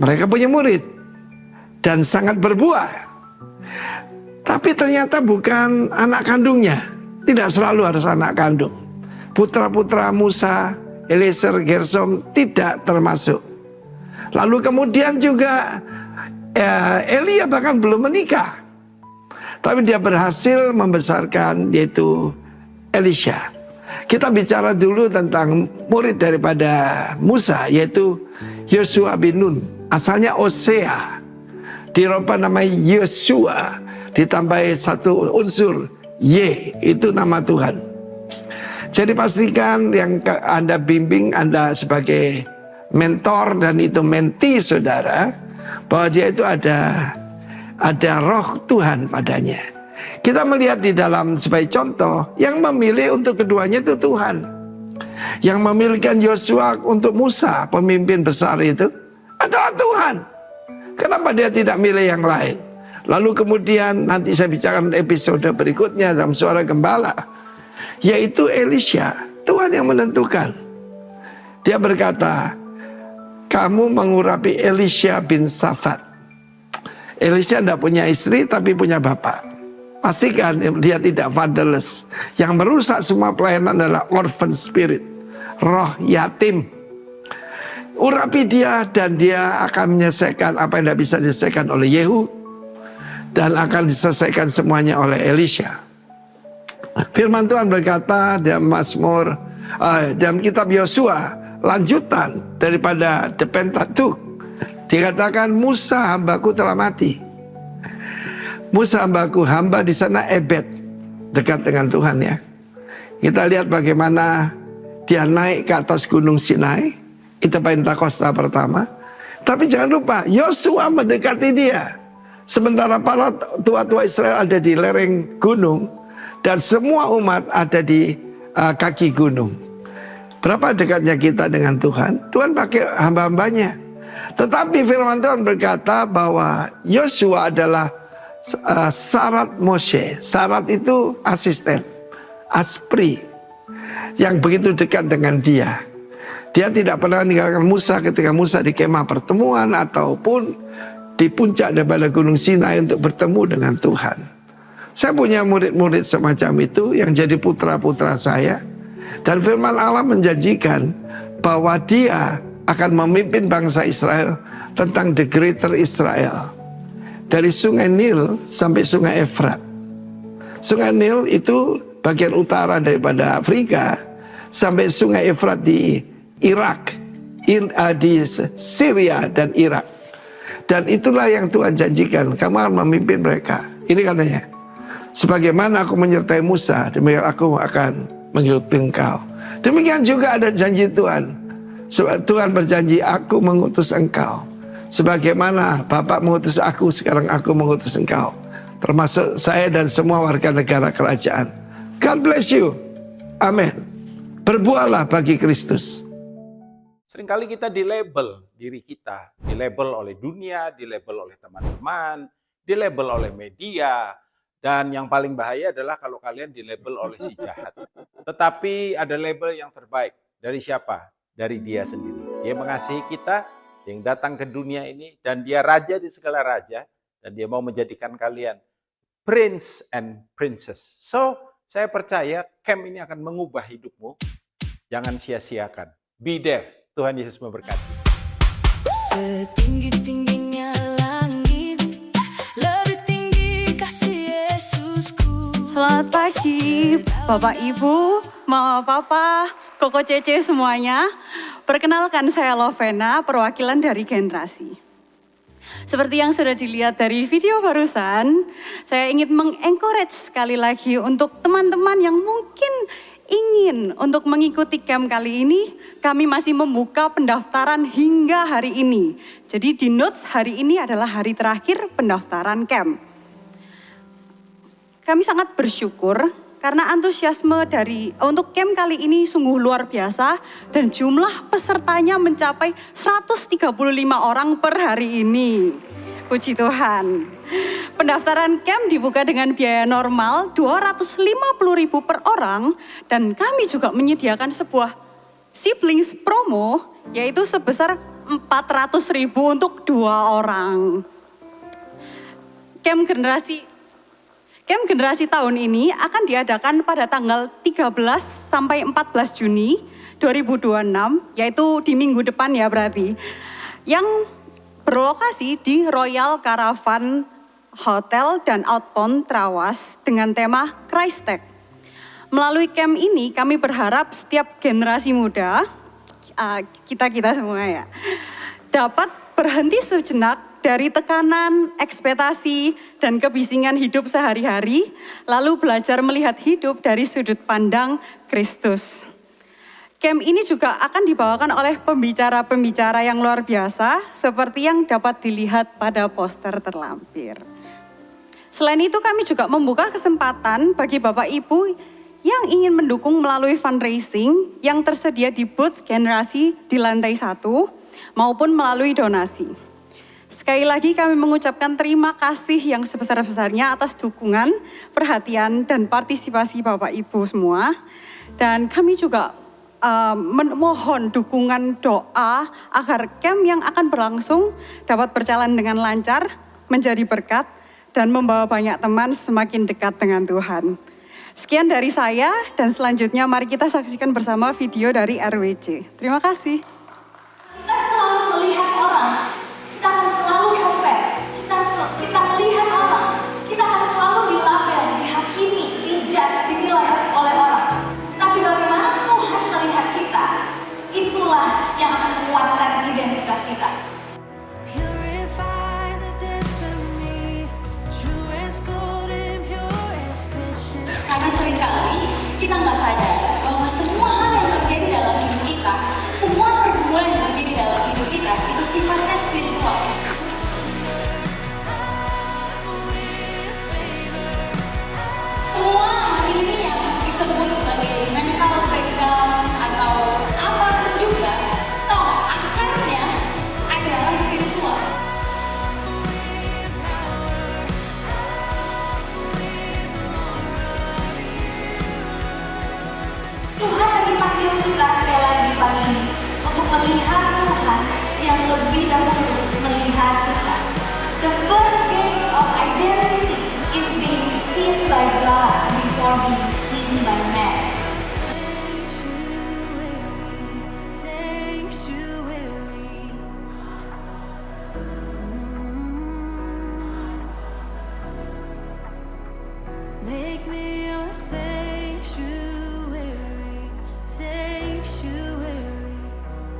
Mereka punya murid dan sangat berbuah. Tapi ternyata bukan anak kandungnya. Tidak selalu harus anak kandung. Putra-putra Musa, Eliezer, Gersom tidak termasuk. Lalu kemudian juga Elia bahkan belum menikah. Tapi dia berhasil membesarkan yaitu Elisha. Kita bicara dulu tentang murid daripada Musa, yaitu Yosua bin Nun. Asalnya Osea. Dirubah nama Yosua, ditambahi satu unsur Y, itu nama Tuhan. Jadi pastikan yang Anda bimbing, Anda sebagai mentor dan itu mentee saudara, bahwa dia itu ada roh Tuhan padanya. Kita melihat di dalam sebagai contoh, yang memilih untuk keduanya itu Tuhan. Yang memilihkan Yosua untuk Musa, pemimpin besar itu, adalah Tuhan. Kenapa dia tidak milih yang lain? Lalu kemudian nanti saya bicarakan episode berikutnya dalam suara gembala, yaitu Elisha. Tuhan yang menentukan. Dia berkata, kamu mengurapi Elisha bin Safat. Elisha tidak punya istri tapi punya bapak. Pastikan dia tidak fatherless. Yang merusak semua pelayanan adalah orphan spirit, roh yatim. Urapi dia dan dia akan menyelesaikan apa yang tidak bisa diselesaikan oleh Yehu, dan akan diselesaikan semuanya oleh Elisha. Firman Tuhan berkata dalam Mazmur, dalam kitab Yosua lanjutan daripada the Pentateuch. Dikatakan Musa hambaku telah mati. Musa hambaku, hamba di sana Ebed, dekat dengan Tuhan ya. Kita lihat bagaimana dia naik ke atas gunung Sinai, itu Pentakosta pertama. Tapi jangan lupa, Yosua mendekati dia. Sementara para tua-tua Israel ada di lereng gunung, dan semua umat ada di kaki gunung. Berapa dekatnya kita dengan Tuhan? Tuhan pakai hamba-hambanya. Tetapi firman Tuhan berkata bahwa Yosua adalah syarat Moshe. Syarat itu asisten, aspri, yang begitu dekat dengan dia. Dia tidak pernah meninggalkan Musa ketika Musa di kemah pertemuan ataupun di puncak daripada gunung Sinai untuk bertemu dengan Tuhan. Saya punya murid-murid semacam itu yang jadi putra-putra saya. Dan firman Allah menjanjikan bahwa dia akan memimpin bangsa Israel tentang the greater Israel. Dari sungai Nil sampai sungai Efrat. Sungai Nil itu bagian utara daripada Afrika sampai sungai Efrat di Irak, di Syria dan Irak. Dan itulah yang Tuhan janjikan, kamu akan memimpin mereka. Ini katanya, sebagaimana aku menyertai Musa, demikian aku akan mengikuti engkau. Demikian juga ada janji Tuhan. Tuhan berjanji, aku mengutus engkau. Sebagaimana Bapak mengutus aku, sekarang aku mengutus engkau. Termasuk saya dan semua warga negara kerajaan. God bless you. Amin. Berbuatlah bagi Kristus. Seringkali kita dilabel diri kita, dilabel oleh dunia, dilabel oleh teman-teman, dilabel oleh media, dan yang paling bahaya adalah kalau kalian dilabel oleh si jahat. Tetapi ada label yang terbaik. Dari siapa? Dari dia sendiri. Dia mengasihi kita, yang datang ke dunia ini, dan dia raja di segala raja, dan dia mau menjadikan kalian prince and princess. So, saya percaya camp ini akan mengubah hidupmu. Jangan sia-siakan. Be there. Tuhan Yesus memberkati. Setinggi-tingginya langit, lebih tinggi kasih Yesusku. Selamat pagi, Bapak Ibu, Mama Papa, Koko Cece semuanya. Perkenalkan saya Lovena, perwakilan dari generasi. Seperti yang sudah dilihat dari video barusan, saya ingin mengencourage sekali lagi untuk teman-teman yang mungkin ingin untuk mengikuti camp kali ini, kami masih membuka pendaftaran hingga hari ini. Jadi di notes hari ini adalah hari terakhir pendaftaran camp. Kami sangat bersyukur karena antusiasme untuk camp kali ini sungguh luar biasa dan jumlah pesertanya mencapai 135 orang per hari ini. Puji Tuhan. Pendaftaran camp dibuka dengan biaya normal 250.000 per orang dan kami juga menyediakan sebuah siblings promo yaitu sebesar 400.000 untuk 2 orang. Camp generasi tahun ini akan diadakan pada tanggal 13 sampai 14 Juni 2026 yaitu di minggu depan ya berarti. Yang berlokasi di Royal Caravan Hotel dan Outbound Trawas dengan tema Christ Tech. Melalui camp ini kami berharap setiap generasi muda, kita semua ya, dapat berhenti sejenak dari tekanan, ekspektasi, dan kebisingan hidup sehari-hari, lalu belajar melihat hidup dari sudut pandang Kristus. Camp ini juga akan dibawakan oleh pembicara-pembicara yang luar biasa, seperti yang dapat dilihat pada poster terlampir. Selain itu kami juga membuka kesempatan bagi Bapak Ibu yang ingin mendukung melalui fundraising yang tersedia di booth generasi di lantai 1 maupun melalui donasi. Sekali lagi kami mengucapkan terima kasih yang sebesar-besarnya atas dukungan, perhatian, dan partisipasi Bapak Ibu semua. Dan kami juga memohon dukungan doa agar camp yang akan berlangsung dapat berjalan dengan lancar, menjadi berkat, dan membawa banyak teman semakin dekat dengan Tuhan. Sekian dari saya, dan selanjutnya mari kita saksikan bersama video dari RWC. Terima kasih. Kita selalu melihat orang, kita akan selalu compare, kita melihat orang, kita akan selalu dilabel, dihakimi, dijudge, dinilai oleh orang. Tapi bagaimana Tuhan melihat kita? Itulah sifatnya spiritual. Semua hari ini yang disebut sebagai mental breakdown atau apapun juga, tau gak, akarnya adalah spiritual. Tuhan lagi panggil kita sekali lagi di pagi ini untuk melihat Tuhan yang lebih dahulu melihat kita. The first gate of identity is being seen by God before being seen by man. Make me your sanctuary, sanctuary,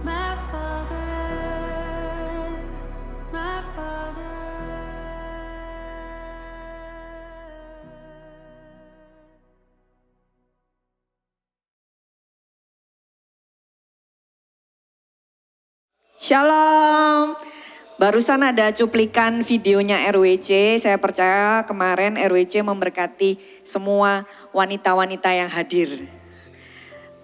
my Father, my Father. Shalom. Barusan ada cuplikan videonya RWC. Saya percaya kemarin RWC memberkati semua wanita-wanita yang hadir.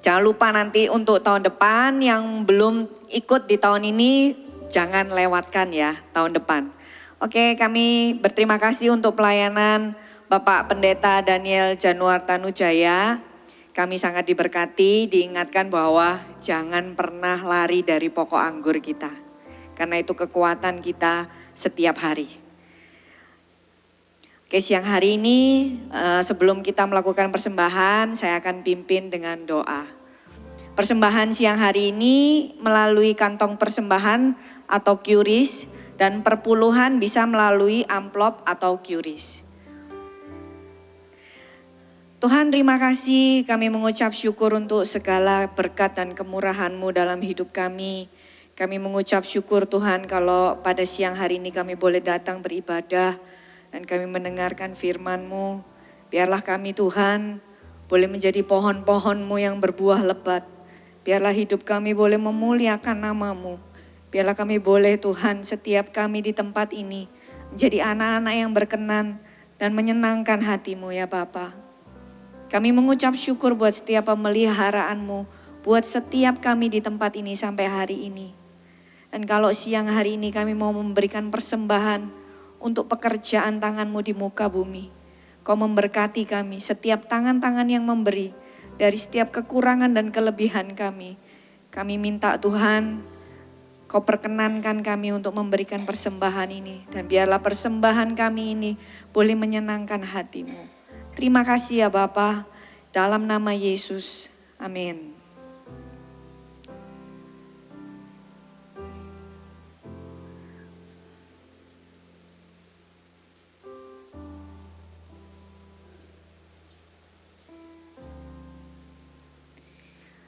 Jangan lupa nanti untuk tahun depan yang belum ikut di tahun ini, jangan lewatkan ya tahun depan. Oke, kami berterima kasih untuk pelayanan Bapak Pendeta Daniel Januar Tanujaya. Kami sangat diberkati, diingatkan bahwa jangan pernah lari dari pokok anggur kita. Karena itu kekuatan kita setiap hari. Oke, siang hari ini sebelum kita melakukan persembahan, saya akan pimpin dengan doa. Persembahan siang hari ini melalui kantong persembahan atau QRIS dan perpuluhan bisa melalui amplop atau QRIS. Tuhan, terima kasih, kami mengucap syukur untuk segala berkat dan kemurahan-Mu dalam hidup kami. Kami mengucap syukur Tuhan kalau pada siang hari ini kami boleh datang beribadah dan kami mendengarkan firman-Mu. Biarlah kami Tuhan boleh menjadi pohon-pohon-Mu yang berbuah lebat. Biarlah hidup kami boleh memuliakan nama-Mu. Biarlah kami boleh Tuhan setiap kami di tempat ini menjadi anak-anak yang berkenan dan menyenangkan hati-Mu ya Bapa. Kami mengucap syukur buat setiap pemeliharaanmu, buat setiap kami di tempat ini sampai hari ini. Dan kalau siang hari ini kami mau memberikan persembahan untuk pekerjaan tanganmu di muka bumi. Kau memberkati kami, setiap tangan-tangan yang memberi, dari setiap kekurangan dan kelebihan kami. Kami minta Tuhan, Kau perkenankan kami untuk memberikan persembahan ini. Dan biarlah persembahan kami ini boleh menyenangkan hati-Mu. Terima kasih ya Bapa, dalam nama Yesus. Amin.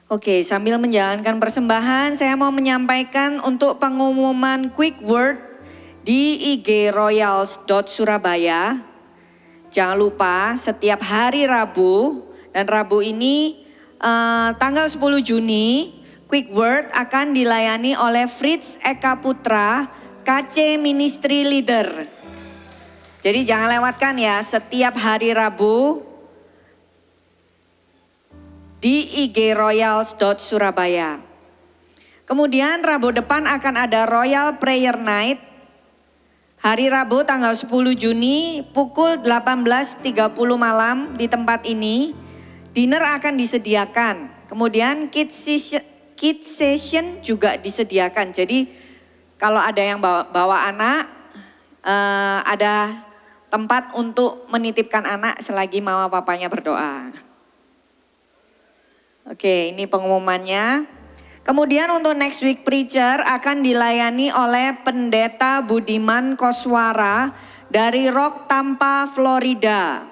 Oke, sambil menjalankan persembahan, saya mau menyampaikan untuk pengumuman quick word di IG royals.surabaya. Jangan lupa setiap hari Rabu, dan Rabu ini tanggal 10 Juni, quick word akan dilayani oleh Fritz Eka Putra, KC Ministry Leader. Jadi jangan lewatkan ya, setiap hari Rabu di IG royals.surabaya. Kemudian Rabu depan akan ada Royal Prayer Night. Hari Rabu tanggal 10 Juni pukul 18.30 malam di tempat ini. Dinner akan disediakan. Kemudian kids session juga disediakan. Jadi kalau ada yang bawa anak, ada tempat untuk menitipkan anak selagi mama papanya berdoa. Oke, ini pengumumannya. Kemudian untuk next week preacher akan dilayani oleh Pendeta Budiman Koswara dari Rock Tampa, Florida.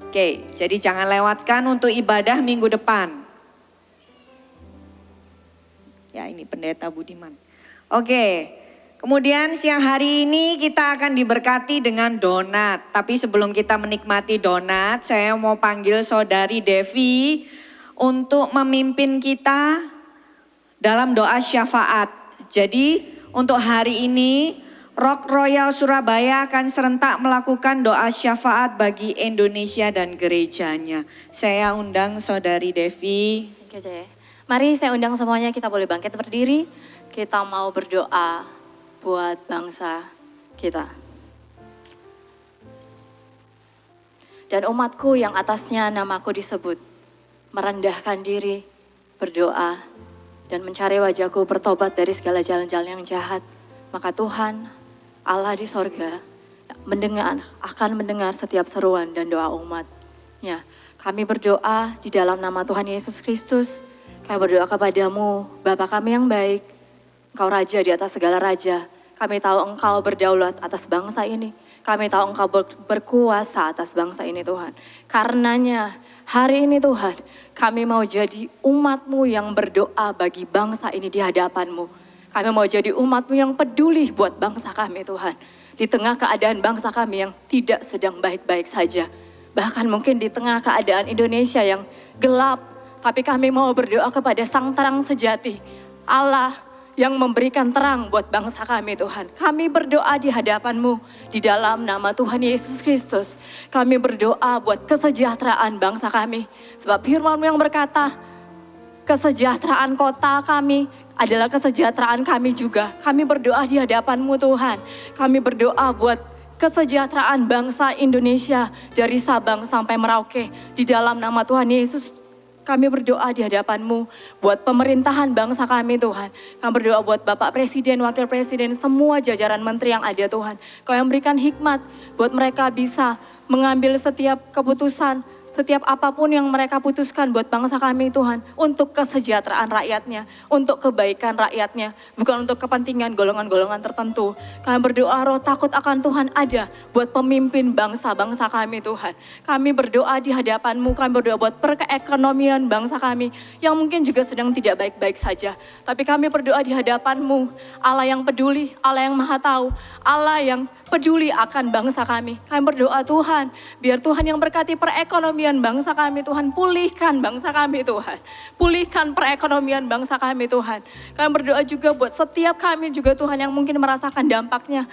Oke, jadi jangan lewatkan untuk ibadah minggu depan. Ya, ini Pendeta Budiman. Oke, kemudian siang hari ini kita akan diberkati dengan donat. Tapi sebelum kita menikmati donat, saya mau panggil Saudari Devi untuk memimpin kita dalam doa syafaat. Jadi untuk hari ini Rock Royal Surabaya akan serentak melakukan doa syafaat bagi Indonesia dan gerejanya. Saya undang Saudari Devi. Oke, mari saya undang semuanya, kita boleh bangkit berdiri. Kita mau berdoa buat bangsa kita. Dan umatku yang atasnya namaku disebut, merendahkan diri, berdoa, dan mencari wajahku, bertobat dari segala jalan-jalan yang jahat. Maka Tuhan, Allah di sorga, akan mendengar setiap seruan dan doa umatnya. Kami berdoa di dalam nama Tuhan Yesus Kristus. Kami berdoa kepadamu, Bapa kami yang baik, Engkau Raja di atas segala raja. Kami tahu Engkau berdaulat atas bangsa ini. Kami tahu Engkau berkuasa atas bangsa ini Tuhan. Karenanya hari ini Tuhan, kami mau jadi umat-Mu yang berdoa bagi bangsa ini di hadapan-Mu. Kami mau jadi umat-Mu yang peduli buat bangsa kami Tuhan. Di tengah keadaan bangsa kami yang tidak sedang baik-baik saja. Bahkan mungkin di tengah keadaan Indonesia yang gelap. Tapi kami mau berdoa kepada Sang Terang Sejati. Allah yang memberikan terang buat bangsa kami Tuhan. Kami berdoa di hadapan-Mu di dalam nama Tuhan Yesus Kristus. Kami berdoa buat kesejahteraan bangsa kami. Sebab firman-Mu yang berkata, kesejahteraan kota kami adalah kesejahteraan kami juga. Kami berdoa di hadapan-Mu Tuhan. Kami berdoa buat kesejahteraan bangsa Indonesia dari Sabang sampai Merauke. Di dalam nama Tuhan Yesus kami berdoa di hadapan-Mu buat pemerintahan bangsa kami Tuhan. Kami berdoa buat Bapak Presiden, Wakil Presiden, semua jajaran menteri yang ada Tuhan. Kau yang berikan hikmat buat mereka bisa mengambil setiap keputusan, setiap apapun yang mereka putuskan buat bangsa kami Tuhan. Untuk kesejahteraan rakyatnya, untuk kebaikan rakyatnya. Bukan untuk kepentingan golongan-golongan tertentu. Kami berdoa roh takut akan Tuhan ada buat pemimpin bangsa-bangsa kami Tuhan. Kami berdoa di hadapan-Mu, kami berdoa buat perekonomian bangsa kami. Yang mungkin juga sedang tidak baik-baik saja. Tapi kami berdoa di hadapan-Mu, Allah yang peduli, Allah yang maha tahu, Allah yang peduli akan bangsa kami. Kami berdoa Tuhan, biar Tuhan yang berkati perekonomian bangsa kami Tuhan, pulihkan bangsa kami Tuhan. Pulihkan perekonomian bangsa kami Tuhan. Kami berdoa juga buat setiap kami juga Tuhan yang mungkin merasakan dampaknya.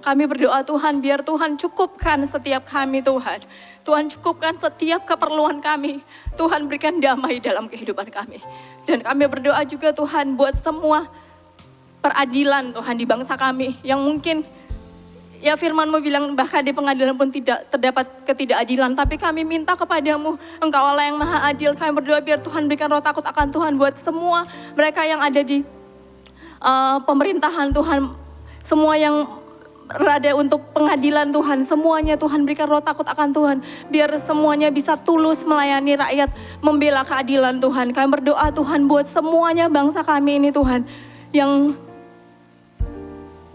Kami berdoa Tuhan, biar Tuhan cukupkan setiap kami Tuhan. Tuhan cukupkan setiap keperluan kami. Tuhan berikan damai dalam kehidupan kami. Dan kami berdoa juga Tuhan buat semua peradilan Tuhan di bangsa kami yang mungkin ya firman-Mu bilang bahkan di pengadilan pun tidak terdapat ketidakadilan. Tapi kami minta kepadamu, Engkau Allah yang maha adil. Kami berdoa biar Tuhan berikan roh takut akan Tuhan buat semua mereka yang ada di pemerintahan Tuhan. Semua yang berada untuk pengadilan Tuhan. Semuanya Tuhan berikan roh takut akan Tuhan. Biar semuanya bisa tulus melayani rakyat, membela keadilan Tuhan. Kami berdoa Tuhan buat semuanya bangsa kami ini Tuhan. Yang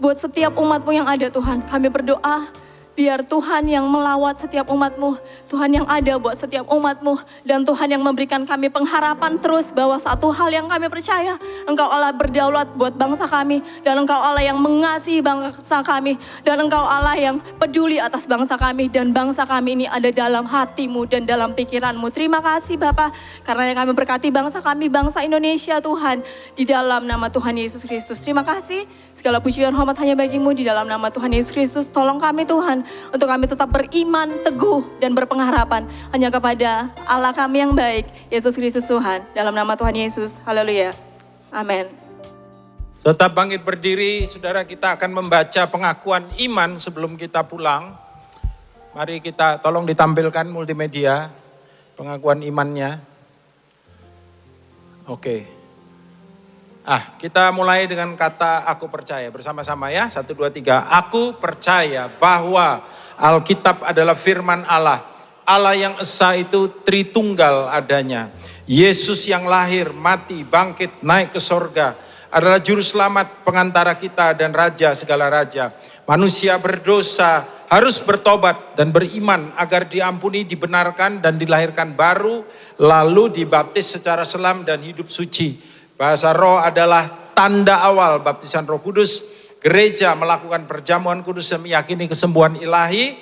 buat setiap umat-Mu yang ada Tuhan, kami berdoa biar Tuhan yang melawat setiap umat-Mu, Tuhan yang ada buat setiap umat-Mu, dan Tuhan yang memberikan kami pengharapan terus bahwa satu hal yang kami percaya, Engkau Allah berdaulat buat bangsa kami, dan Engkau Allah yang mengasihi bangsa kami, dan Engkau Allah yang peduli atas bangsa kami, dan bangsa kami ini ada dalam hati-Mu dan dalam pikiran-Mu. Terima kasih Bapa, karena kami berkati bangsa kami, bangsa Indonesia Tuhan, di dalam nama Tuhan Yesus Kristus. Terima kasih, segala pujian hormat hanya bagi-Mu di dalam nama Tuhan Yesus Kristus. Tolong kami Tuhan, untuk kami tetap beriman, teguh, dan berpengharapan hanya kepada Allah kami yang baik, Yesus Kristus Tuhan. Dalam nama Tuhan Yesus, haleluya. Amin. Tetap bangkit berdiri, saudara, kita akan membaca pengakuan iman sebelum kita pulang. Mari kita tolong ditampilkan multimedia, pengakuan imannya. Oke. Kita mulai dengan kata aku percaya bersama-sama ya. 1, 2, 3. Aku percaya bahwa Alkitab adalah firman Allah. Allah yang esa itu Tritunggal adanya. Yesus yang lahir, mati, bangkit, naik ke sorga adalah juru selamat, pengantara kita dan raja segala raja. Manusia berdosa harus bertobat dan beriman agar diampuni, dibenarkan dan dilahirkan baru, lalu dibaptis secara selam dan hidup suci. Bahasa roh adalah tanda awal baptisan Roh Kudus. Gereja melakukan perjamuan kudus dan meyakini kesembuhan ilahi.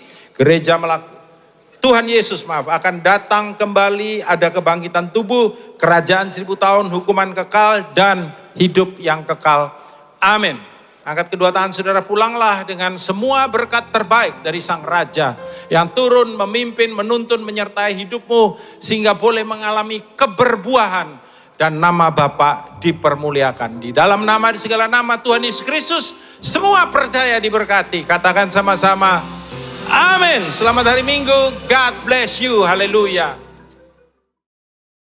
Tuhan Yesus akan datang kembali, ada kebangkitan tubuh, kerajaan 1000 tahun, hukuman kekal dan hidup yang kekal. Amin. Angkat kedua tangan saudara, pulanglah dengan semua berkat terbaik dari Sang Raja yang turun, memimpin, menuntun, menyertai hidupmu sehingga boleh mengalami keberbuahan dan nama Bapa dipermuliakan. Di dalam nama, di segala nama Tuhan Yesus Kristus, semua percaya diberkati. Katakan sama-sama, amin. Selamat hari Minggu, God bless you, haleluya.